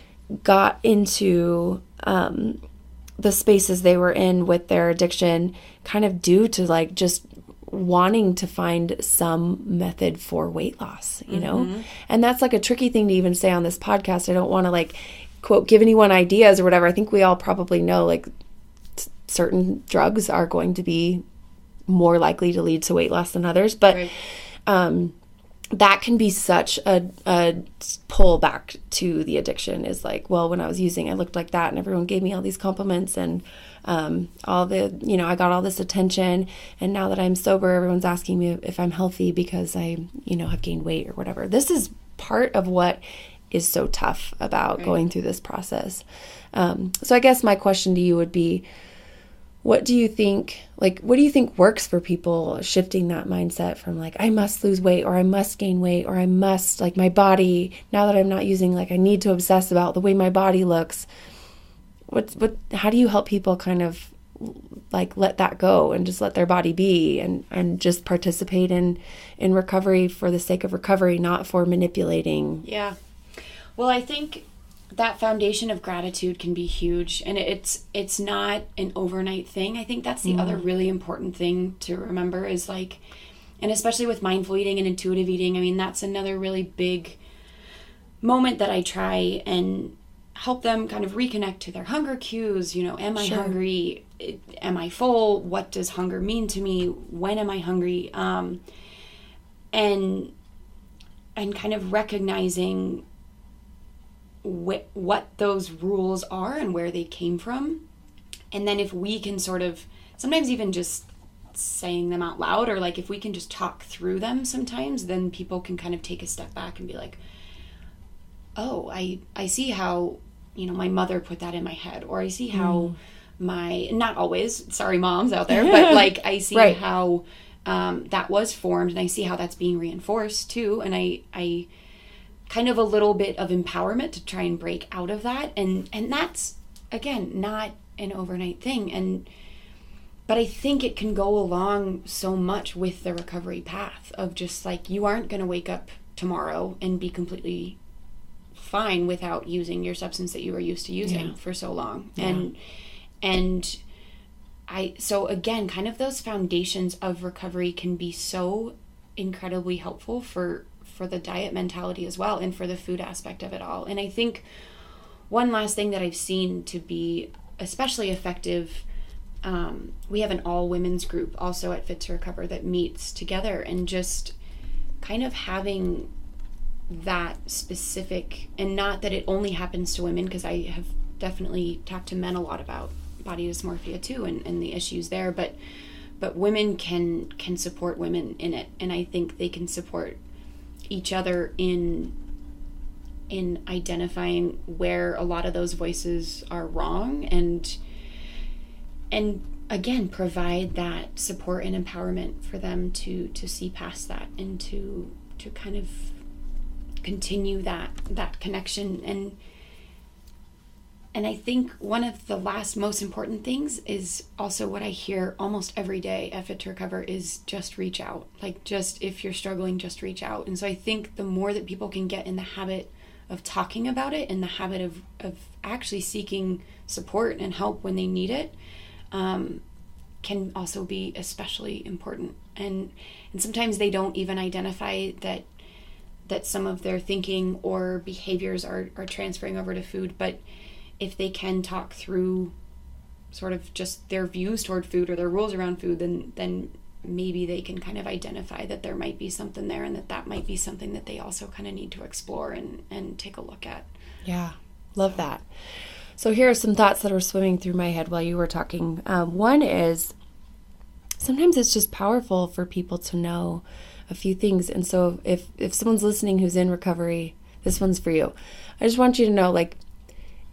got into the spaces they were in with their addiction kind of due to like just wanting to find some method for weight loss, and that's like a tricky thing to even say on this podcast. I don't want to like quote give anyone ideas or whatever. I think we all probably know like certain drugs are going to be more likely to lead to weight loss than others, but that can be such a pull back to the addiction, is like, well, when I was using, I looked like that and everyone gave me all these compliments and all the, I got all this attention, and now that I'm sober, everyone's asking me if I'm healthy because I, have gained weight or whatever. This is part of what is so tough about going through this process. So I guess my question to you would be, what do you think works for people shifting that mindset from like, I must lose weight or I must gain weight or I must, like, my body, now that I'm not using, like, I need to obsess about the way my body looks. How do you help people kind of like let that go and just let their body be and just participate in recovery for the sake of recovery, not for manipulating? Yeah. Well, I think that foundation of gratitude can be huge, and it's not an overnight thing. I think that's the other really important thing to remember is like, and especially with mindful eating and intuitive eating, I mean, that's another really big moment that I try and help them kind of reconnect to their hunger cues. Am I hungry? Am I full? What does hunger mean to me? When am I hungry? And kind of recognizing what those rules are and where they came from. And then if we can sort of, sometimes even just saying them out loud, or like if we can just talk through them sometimes, then people can kind of take a step back and be like, oh, I see how, my mother put that in my head, or I see how not always, sorry moms out there, but like I see how that was formed, and I see how that's being reinforced too. And I kind of a little bit of empowerment to try and break out of that. And that's, again, not an overnight thing. But I think it can go along so much with the recovery path of just like, you aren't going to wake up tomorrow and be completely fine without using your substance that you were used to using for so long. So again, kind of those foundations of recovery can be so incredibly helpful for the diet mentality as well, and for the food aspect of it all. And I think one last thing that I've seen to be especially effective, we have an all women's group also at Fit to Recover that meets together, and just kind of having that specific, and not that it only happens to women, because I have definitely talked to men a lot about body dysmorphia too, and the issues there, but women can support women in it, and I think they can support each other in identifying where a lot of those voices are wrong, and again provide that support and empowerment for them to see past that, and to kind of continue that connection. And I think one of the last most important things is also what I hear almost every day at Fit to Recover is just reach out. Like, just if you're struggling, just reach out. And so I think the more that people can get in the habit of talking about it and the habit of actually seeking support and help when they need it, can also be especially important. And sometimes they don't even identify that some of their thinking or behaviors are transferring over to food, but if they can talk through sort of just their views toward food or their rules around food, then maybe they can kind of identify that there might be something there, and that might be something that they also kind of need to explore and take a look at. Yeah, love that. So here are some thoughts that were swimming through my head while you were talking. One is, sometimes it's just powerful for people to know a few things. And so if someone's listening who's in recovery, this one's for you. I just want you to know, like,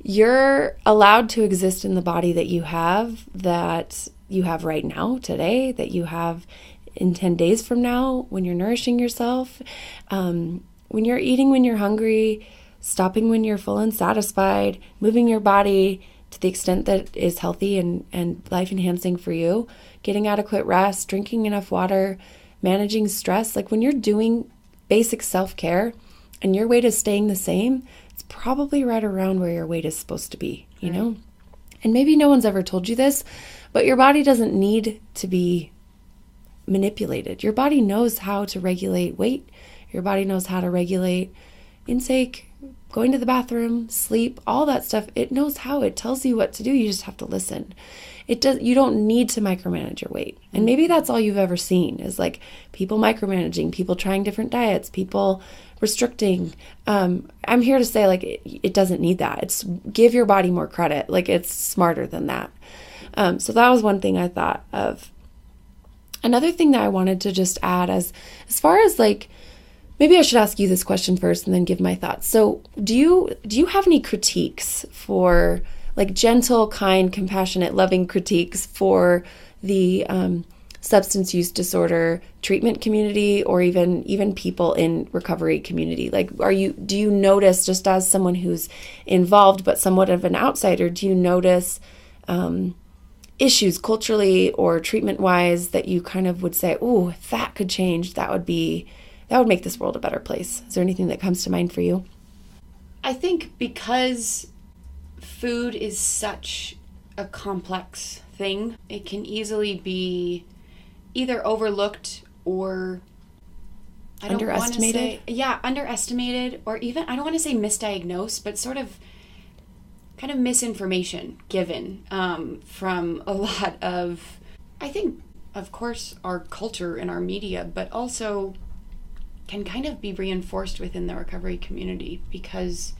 you're allowed to exist in the body that you have right now, today, that you have in 10 days from now, when you're nourishing yourself, when you're eating when you're hungry, stopping when you're full and satisfied, moving your body to the extent that is healthy and life-enhancing for you, getting adequate rest, drinking enough water, managing stress. Like, when you're doing basic self-care and your weight is staying the same, it's probably right around where your weight is supposed to be, you know? And maybe no one's ever told you this, but your body doesn't need to be manipulated. Your body knows how to regulate weight. Your body knows how to regulate intake, going to the bathroom, sleep, all that stuff. It knows how. It tells you what to do. You just have to listen. You don't need to micromanage your weight. And maybe that's all you've ever seen, is like people micromanaging, people trying different diets, people restricting. I'm here to say, like, it doesn't need that. It's give your body more credit. Like, it's smarter than that. So that was one thing I thought of. Another thing that I wanted to just add, as far as, like, maybe I should ask you this question first and then give my thoughts. So do you have any critiques for, like, gentle, kind, compassionate, loving critiques for the substance use disorder treatment community, or even people in recovery community? Like, do you notice, just as someone who's involved but somewhat of an outsider, do you notice issues culturally or treatment-wise that you kind of would say, oh, if that could change, that would make this world a better place? Is there anything that comes to mind for you? I think because food is such a complex thing, it can easily be either overlooked or underestimated. Underestimated, or even, I don't want to say misdiagnosed, but sort of kind of misinformation given from a lot of, I think, of course, our culture and our media, but also can kind of be reinforced within the recovery community, because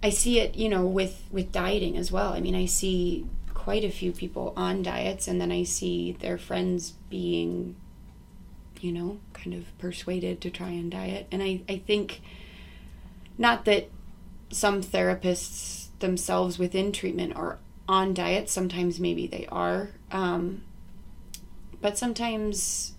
I see it, with dieting as well. I mean, I see quite a few people on diets, and then I see their friends being, kind of persuaded to try and diet. And I think, not that some therapists themselves within treatment are on diets, sometimes maybe they are, but sometimes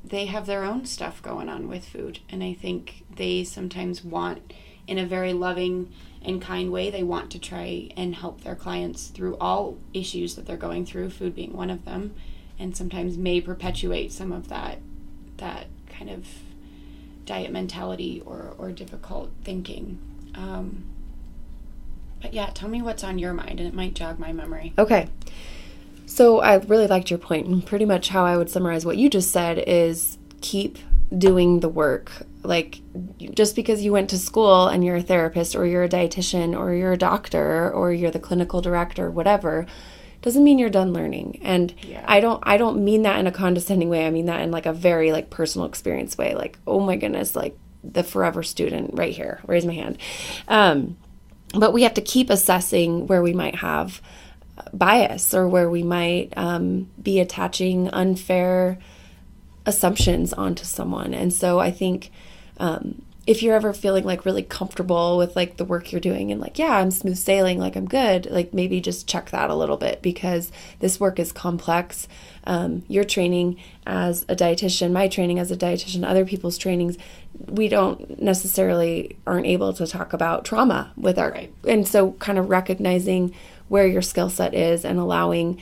they have their own stuff going on with food. And I think they sometimes want, in a very loving and kind way, they want to try and help their clients through all issues that they're going through, food being one of them, and sometimes may perpetuate some of that kind of diet mentality or difficult thinking. But yeah, tell me what's on your mind, and it might jog my memory. Okay. So I really liked your point, and pretty much how I would summarize what you just said is keep doing the work. Like, just because you went to school and you're a therapist, or you're a dietitian, or you're a doctor, or you're the clinical director, whatever, doesn't mean you're done learning. And yeah. I don't mean that in a condescending way. I mean that in, like, a very, like, personal experience way. Like, oh my goodness, like, the forever student right here. Raise my hand. But we have to keep assessing where we might have bias, or where we might be attaching unfair assumptions onto someone. And so I think if you're ever feeling like really comfortable with like the work you're doing and like, yeah, I'm smooth sailing, like I'm good, like maybe just check that a little bit, because this work is complex. Your training as a dietitian, my training as a dietitian, other people's trainings, we don't necessarily aren't able to talk about trauma with our, and so kind of recognizing where your skill set is and allowing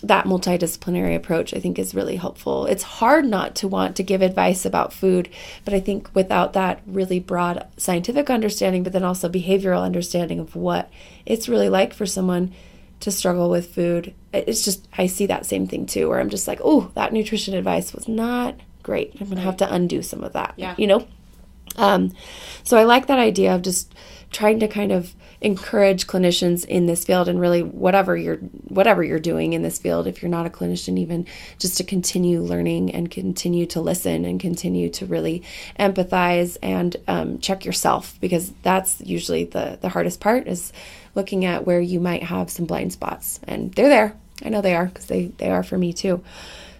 that multidisciplinary approach, I think, is really helpful. It's hard not to want to give advice about food, but I think without that really broad scientific understanding, but then also behavioral understanding of what it's really like for someone to struggle with food, it's just, I see that same thing too, where I'm just like, oh, that nutrition advice was not great. I'm going to have to undo some of that, you know? So I like that idea of just trying to kind of encourage clinicians in this field, and really whatever you're doing in this field, if you're not a clinician, even just to continue learning and continue to listen and continue to really empathize and check yourself, because that's usually the hardest part, is looking at where you might have some blind spots. And they're there. I know they are, because they are for me too.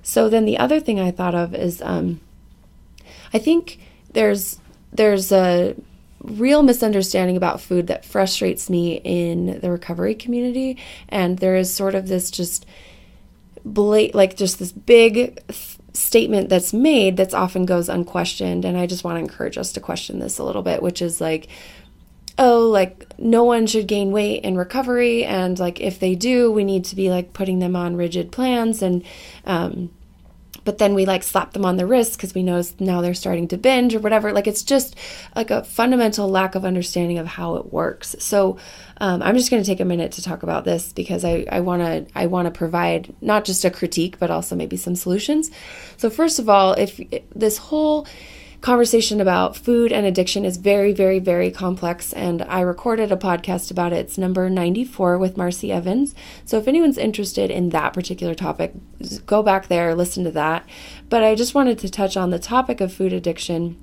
So then the other thing I thought of is I think there's a real misunderstanding about food that frustrates me in the recovery community. And there is sort of this just this big statement that's made that's often goes unquestioned. And I just want to encourage us to question this a little bit, which is like, oh, like no one should gain weight in recovery. And like, if they do, we need to be like putting them on rigid plans. And, but then we like slap them on the wrist because we know now they're starting to binge or whatever. Like, it's just like a fundamental lack of understanding of how it works. So I'm just going to take a minute to talk about this, because I want to provide not just a critique, but also maybe some solutions. So first of all, if this whole conversation about food and addiction is very, very, very complex, and I recorded a podcast about it. It's number 94 with Marcy Evans. So if anyone's interested in that particular topic, go back there, listen to that. But I just wanted to touch on the topic of food addiction.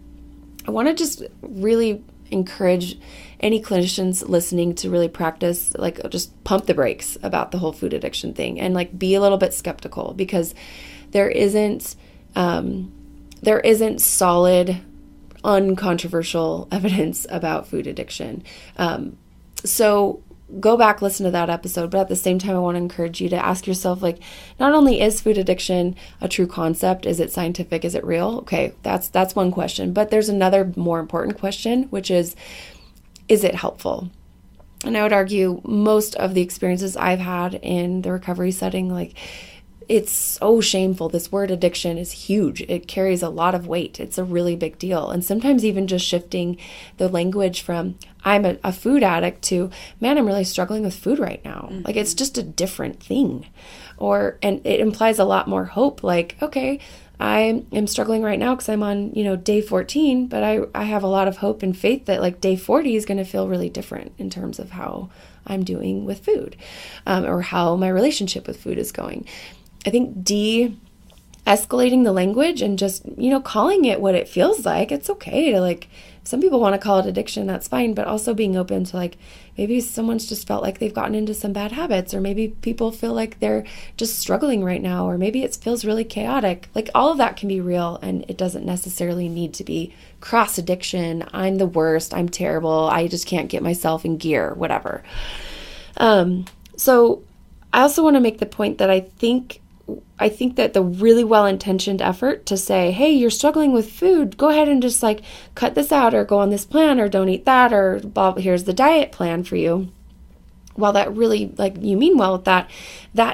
I want to just really encourage any clinicians listening to really practice, like, just pump the brakes about the whole food addiction thing, and like be a little bit skeptical, because there isn't solid, uncontroversial evidence about food addiction. So go back, listen to that episode. But at the same time, I want to encourage you to ask yourself, like, not only is food addiction a true concept, is it scientific, is it real? Okay, that's one question. But there's another more important question, which is it helpful? And I would argue most of the experiences I've had in the recovery setting, like, it's so shameful. This word addiction is huge. It carries a lot of weight. It's a really big deal. And sometimes even just shifting the language from I'm a food addict to, man, I'm really struggling with food right now. Mm-hmm. Like, it's just a different thing. And it implies a lot more hope. Like, okay, I am struggling right now because I'm on, day 14, but I have a lot of hope and faith that like day 40 is going to feel really different in terms of how I'm doing with food, or how my relationship with food is going. I think de-escalating the language and just, calling it what it feels like. It's okay to like, some people want to call it addiction, that's fine, but also being open to like, maybe someone's just felt like they've gotten into some bad habits, or maybe people feel like they're just struggling right now, or maybe it feels really chaotic. Like, all of that can be real, and it doesn't necessarily need to be cross addiction. I'm the worst. I'm terrible. I just can't get myself in gear, whatever. So I also want to make the point that I think that the really well-intentioned effort to say, hey, you're struggling with food, go ahead and just like cut this out, or go on this plan, or don't eat that, or here's the diet plan for you. While that really, like, you mean well with that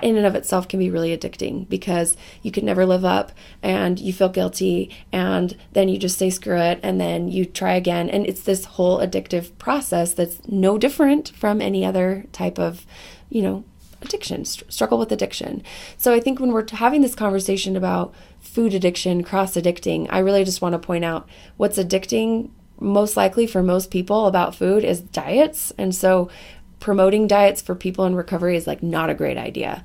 in and of itself can be really addicting, because you could never live up and you feel guilty, and then you just say screw it, and then you try again. And it's this whole addictive process that's no different from any other type of, addiction, struggle with addiction. So I think when we're having this conversation about food addiction, cross-addicting, I really just want to point out what's addicting most likely for most people about food is diets. And so promoting diets for people in recovery is like not a great idea.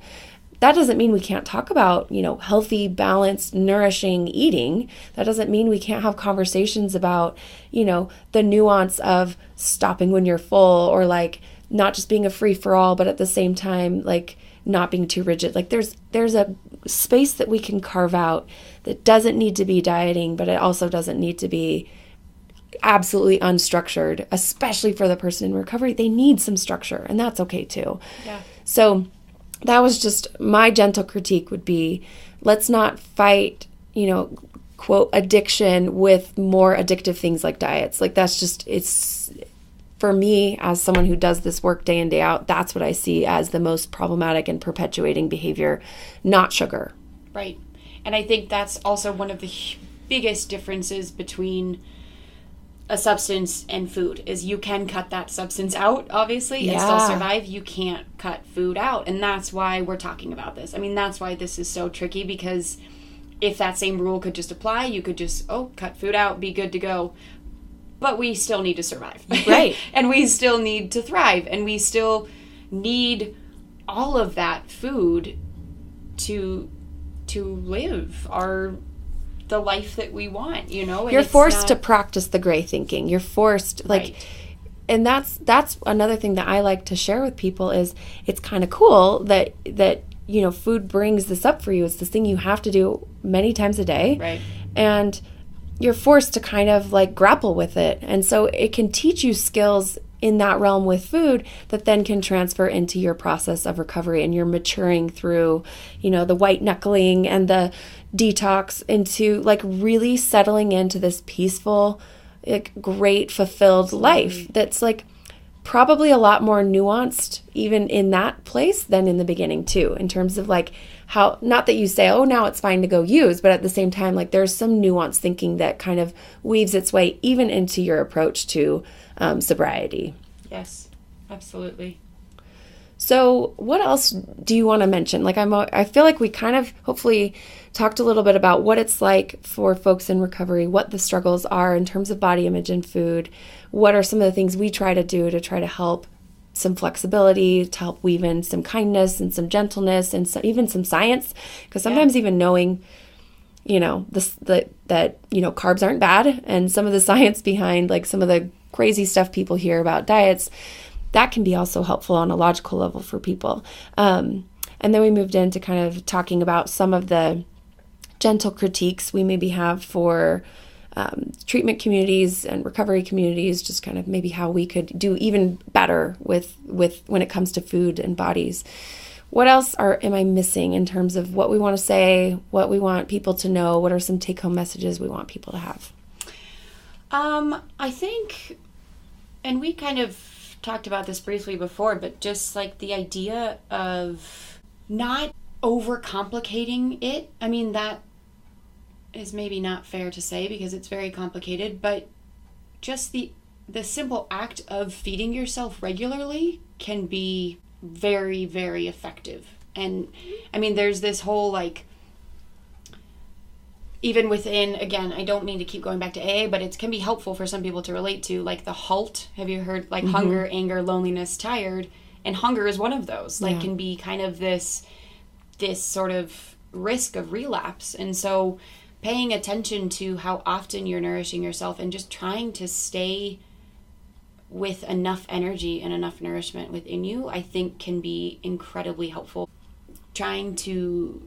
That doesn't mean we can't talk about, healthy, balanced, nourishing eating. That doesn't mean we can't have conversations about, the nuance of stopping when you're full, or like not just being a free-for-all, but at the same time, like not being too rigid. Like there's a space that we can carve out that doesn't need to be dieting, but it also doesn't need to be absolutely unstructured, especially for the person in recovery. They need some structure, and that's okay too. Yeah. So that was just my gentle critique would be, let's not fight, quote, addiction with more addictive things like diets. Like that's just, it's, for me, as someone who does this work day in, day out, that's what I see as the most problematic and perpetuating behavior, not sugar. Right. And I think that's also one of the biggest differences between a substance and food is you can cut that substance out, obviously, and still survive. You can't cut food out. And that's why we're talking about this. I mean, that's why this is so tricky, because if that same rule could just apply, you could just, cut food out, be good to go. But we still need to survive. Right. And we still need to thrive. And we still need all of that food to live the life that we want, And you're forced to practice the gray thinking. You're forced, right. And that's another thing that I like to share with people is it's kind of cool that food brings this up for you. It's this thing you have to do many times a day. Right. And you're forced to kind of grapple with it. And so it can teach you skills in that realm with food that then can transfer into your process of recovery, and you're maturing through, the white knuckling and the detox into really settling into this peaceful, great, fulfilled life that's probably a lot more nuanced even in that place than in the beginning too, in terms of how, not that you say, now it's fine to go use, but at the same time, there's some nuanced thinking that kind of weaves its way even into your approach to sobriety. Yes, absolutely. So what else do you want to mention? I feel like we kind of hopefully talked a little bit about what it's like for folks in recovery, what the struggles are in terms of body image and food. What are some of the things we try to do to try to help some flexibility, to help weave in some kindness and some gentleness and even some science? Because sometimes even knowing, that carbs aren't bad, and some of the science behind some of the crazy stuff people hear about diets, that can be also helpful on a logical level for people. And then we moved into kind of talking about some of the gentle critiques we maybe have for treatment communities and recovery communities, just kind of maybe how we could do even better with when it comes to food and bodies. What else am I missing in terms of what we want to say, what we want people to know? What are some take-home messages we want people to have? I think, and we kind of talked about this briefly before, but just the idea of not overcomplicating it. I mean, that is maybe not fair to say because it's very complicated, but just the simple act of feeding yourself regularly can be very, very effective. And I mean, there's this whole even within, again, I don't mean to keep going back to AA, but it can be helpful for some people to relate to, the HALT. Have you heard, hunger, anger, loneliness, tired? And hunger is one of those. Can be kind of this sort of risk of relapse. And so paying attention to how often you're nourishing yourself and just trying to stay with enough energy and enough nourishment within you, I think can be incredibly helpful. Trying to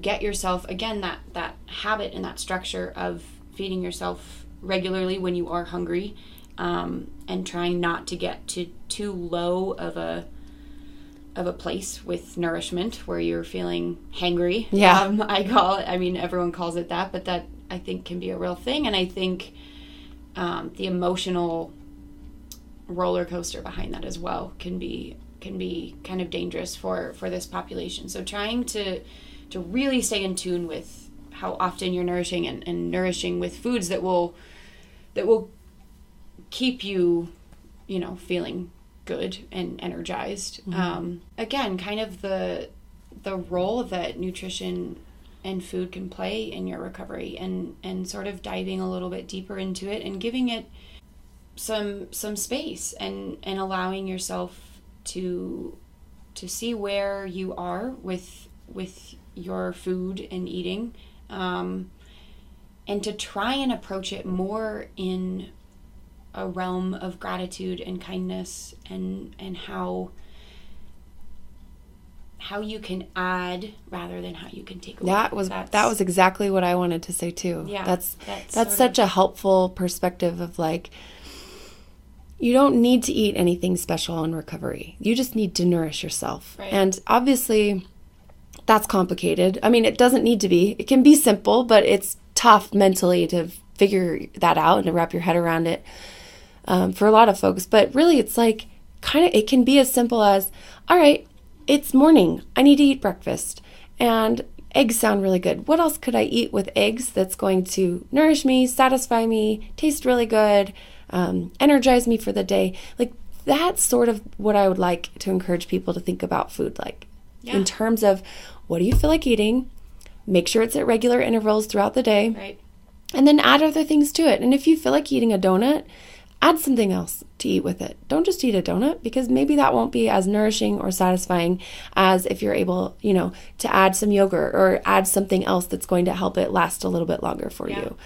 get yourself, again, that habit and that structure of feeding yourself regularly when you are hungry, and trying not to get to too low of a place with nourishment where you're feeling hangry. Yeah. I call it, everyone calls it that, but that I think can be a real thing. And I think the emotional roller coaster behind that as well can be kind of dangerous for this population. So trying to really stay in tune with how often you're nourishing and nourishing with foods that will keep you, feeling good and energized. Mm-hmm. Again, kind of the role that nutrition and food can play in your recovery, and sort of diving a little bit deeper into it and giving it some space and allowing yourself to see where you are with your food and eating, and to try and approach it more in a realm of gratitude and kindness, and how how you can add rather than how you can take away. That was exactly what I wanted to say too. Yeah, That's such a helpful perspective of like, you don't need to eat anything special in recovery. You just need to nourish yourself. Right. And obviously that's complicated. I mean, it doesn't need to be. It can be simple, but it's tough mentally to figure that out and to wrap your head around it for a lot of folks. But really, it's like it can be as simple as, all right, it's morning. I need to eat breakfast. And eggs sound really good. What else could I eat with eggs that's going to nourish me, satisfy me, taste really good, energize me for the day? Like, that's sort of what I would like to encourage people to think about food like. Yeah. In terms of, what do you feel like eating? Make sure it's at regular intervals throughout the day. Right. And then add other things to it. And if you feel like eating a donut, add something else to eat with it. Don't just eat a donut, because maybe that won't be as nourishing or satisfying as if you're able, to add some yogurt or add something else that's going to help it last a little bit longer for you.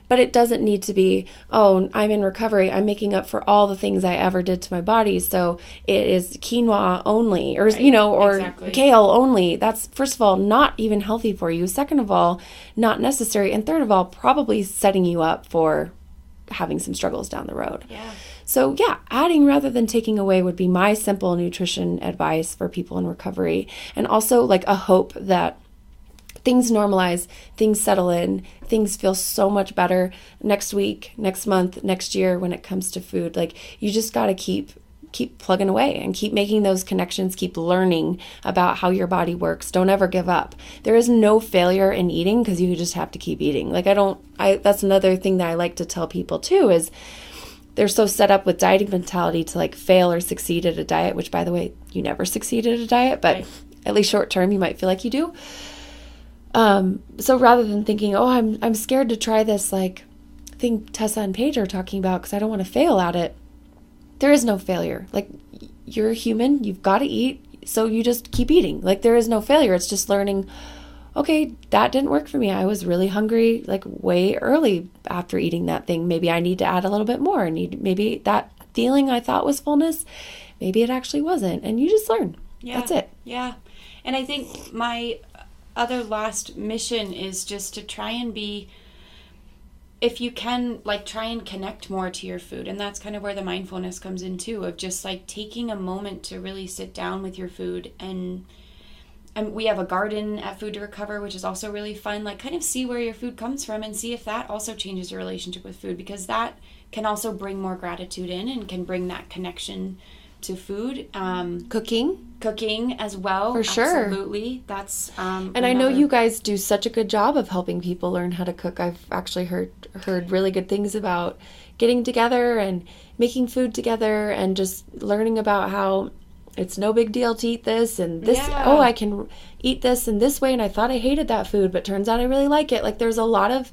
But it doesn't need to be, oh, I'm in recovery, I'm making up for all the things I ever did to my body, so it is quinoa only, or, right. Or exactly. kale only. That's, first of all, not even healthy for you. Second of all, not necessary. And third of all, probably setting you up for having some struggles down the road. Yeah. So yeah, adding rather than taking away would be my simple nutrition advice for people in recovery. And also like a hope that things normalize, things settle in, things feel so much better next week, next month, next year when it comes to food. Like, you just got to keep plugging away and keep making those connections, keep learning about how your body works. Don't ever give up. There is no failure in eating, because you just have to keep eating. Like, that's another thing that I like to tell people too, is they're so set up with dieting mentality to like fail or succeed at a diet, which, by the way, you never succeed at a diet, but right. At least short term, you might feel like you do. So rather than thinking, oh, I'm scared to try this like thing Tessa and Paige are talking about because I don't want to fail at it, there is no failure. Like, you're a human, you've got to eat, so you just keep eating. Like, there is no failure. It's just learning, okay, that didn't work for me. I was really hungry like way early after eating that thing. Maybe I need to add a little bit more. Maybe that feeling I thought was fullness, maybe it actually wasn't. And you just learn. Yeah. That's it. Yeah. And I think my other last mission is just to try and be, if you can, like, try and connect more to your food. And that's kind of where the mindfulness comes in too, of just like taking a moment to really sit down with your food. And we have a garden at Food to Recover, which is also really fun. Like, kind of see where your food comes from and see if that also changes your relationship with food, because that can also bring more gratitude in and can bring that connection to food. Cooking as well. For sure. Absolutely. That's and I know you guys do such a good job of helping people learn how to cook. I've actually heard really good things about getting together and making food together and just learning about how it's no big deal to eat this and this. Yeah. Oh, I can eat this in this way, and I thought I hated that food, but turns out I really like it. Like, there's a lot of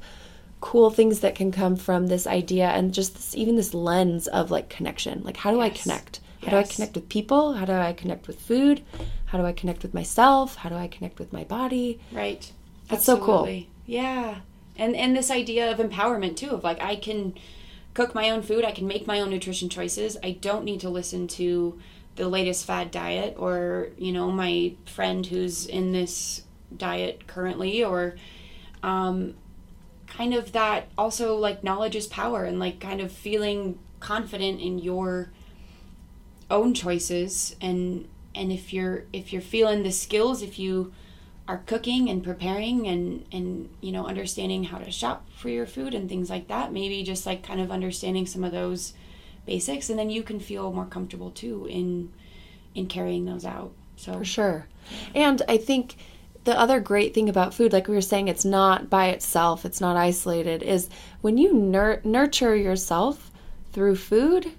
cool things that can come from this idea and just even this lens of like connection. Like, how do I connect? How do I connect with people? How do I connect with food? How do I connect with myself? How do I connect with my body? Right. That's so cool. Yeah. And this idea of empowerment too, of like, I can cook my own food. I can make my own nutrition choices. I don't need to listen to the latest fad diet or, my friend who's in this diet currently, or kind of that also, like, knowledge is power, and like kind of feeling confident in your own choices. And if you're feeling the skills, if you are cooking and preparing and understanding how to shop for your food and things like that, maybe just like kind of understanding some of those basics, and then you can feel more comfortable too in carrying those out. So for sure. And I think the other great thing about food, like we were saying, it's not by itself, it's not isolated, is when you nurture yourself through food,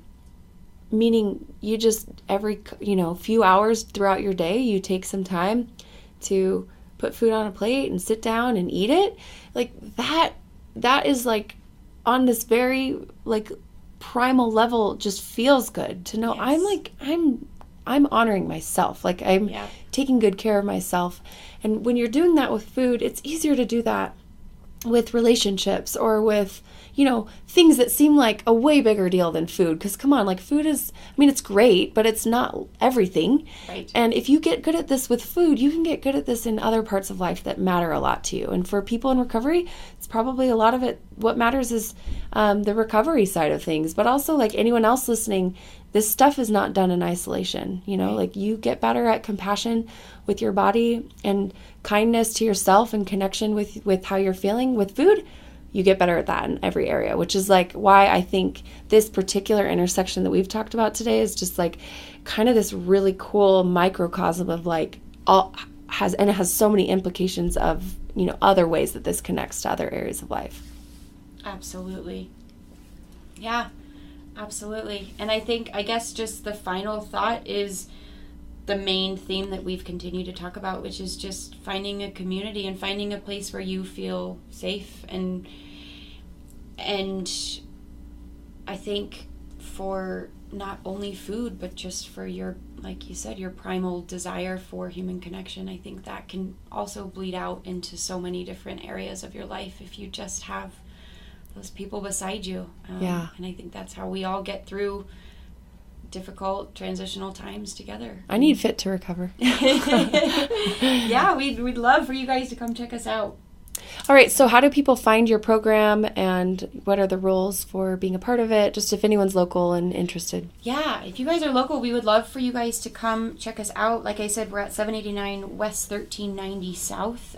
meaning you just every few hours throughout your day, you take some time to put food on a plate and sit down and eat it. Like, that is like on this very like primal level just feels good to know. Yes. I'm honoring myself. Like, I'm taking good care of myself. And when you're doing that with food, it's easier to do that with relationships or with, things that seem like a way bigger deal than food. Because come on, like food is, it's great, but it's not everything. Right. And if you get good at this with food, you can get good at this in other parts of life that matter a lot to you. And for people in recovery, it's probably a lot of it. What matters is the recovery side of things. But also, like anyone else listening, this stuff is not done in isolation. Like you get better at compassion with your body and kindness to yourself and connection with how you're feeling with food. You get better at that in every area, which is like why I think this particular intersection that we've talked about today is just like kind of this really cool microcosm of like it has so many implications of, other ways that this connects to other areas of life. Absolutely. Yeah, absolutely. And I guess just the final thought is the main theme that we've continued to talk about, which is just finding a community and finding a place where you feel safe. And I think for not only food, but just for your, like you said, your primal desire for human connection, I think that can also bleed out into so many different areas of your life if you just have those people beside you. Yeah. And I think that's how we all get through difficult transitional times together. I need Fit to Recover. Yeah, we'd love for you guys to come check us out. All right, so how do people find your program and what are the rules for being a part of it, just if anyone's local and interested? Yeah, if you guys are local, we would love for you guys to come check us out. Like I said, we're at 789 West 1390 South.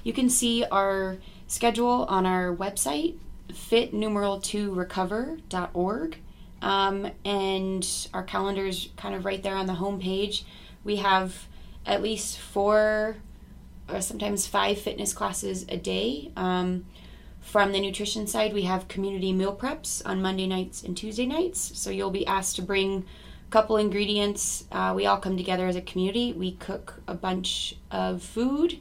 You can see our schedule on our website, fit2recover.org. And our calendar's kind of right there on the homepage. We have at least 4 or sometimes 5 fitness classes a day. From the nutrition side, we have community meal preps on Monday nights and Tuesday nights. So you'll be asked to bring a couple ingredients. We all come together as a community. We cook a bunch of food.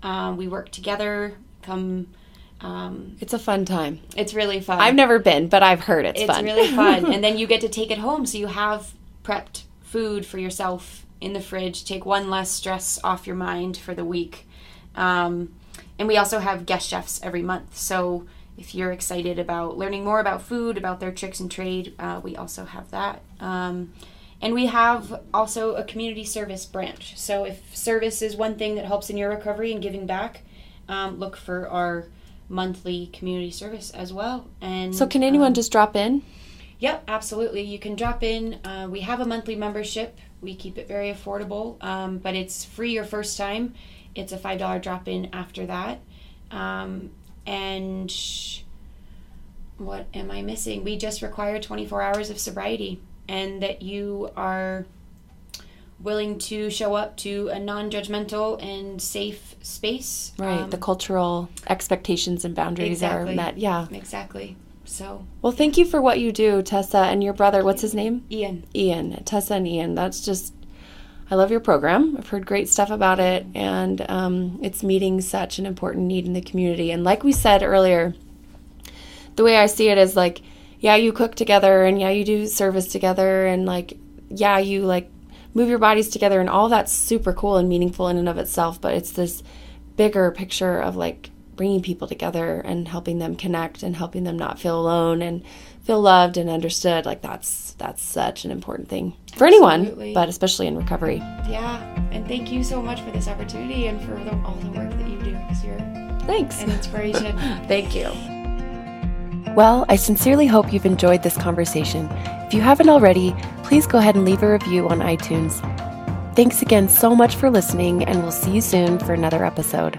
We work together. It's a fun time. It's really fun. I've never been, but I've heard it's fun. It's really fun. And then you get to take it home. So you have prepped food for yourself in the fridge. Take one less stress off your mind for the week. And we also have guest chefs every month. So if you're excited about learning more about food, about their tricks and trade, we also have that. And we have also a community service branch. So if service is one thing that helps in your recovery and giving back, look for our monthly community service as well. And so can anyone just drop in? Yep, absolutely. You can drop in. We have a monthly membership. We keep it very affordable, but it's free your first time. It's a $5 drop-in after that. And what am I missing? We just require 24 hours of sobriety, and that you are willing to show up to a non-judgmental and safe space. Right, the cultural expectations and boundaries are met. Yeah. Exactly. So. Well, thank you for what you do, Tessa, and your brother. What's his name? Ian. Tessa and Ian. That's just, I love your program. I've heard great stuff about it, and it's meeting such an important need in the community. And like we said earlier, the way I see it is like, yeah, you cook together, and yeah, you do service together, and like, yeah, you like move your bodies together, and all that's super cool and meaningful in and of itself. But it's this bigger picture of like bringing people together and helping them connect and helping them not feel alone and feel loved and understood. Like that's such an important thing for anyone, but especially in recovery. Yeah, and thank you so much for this opportunity and for all the work that you do, because you're thanks an inspiration. Thank you. Well, I sincerely hope you've enjoyed this conversation. If you haven't already, please go ahead and leave a review on iTunes. Thanks again so much for listening, and we'll see you soon for another episode.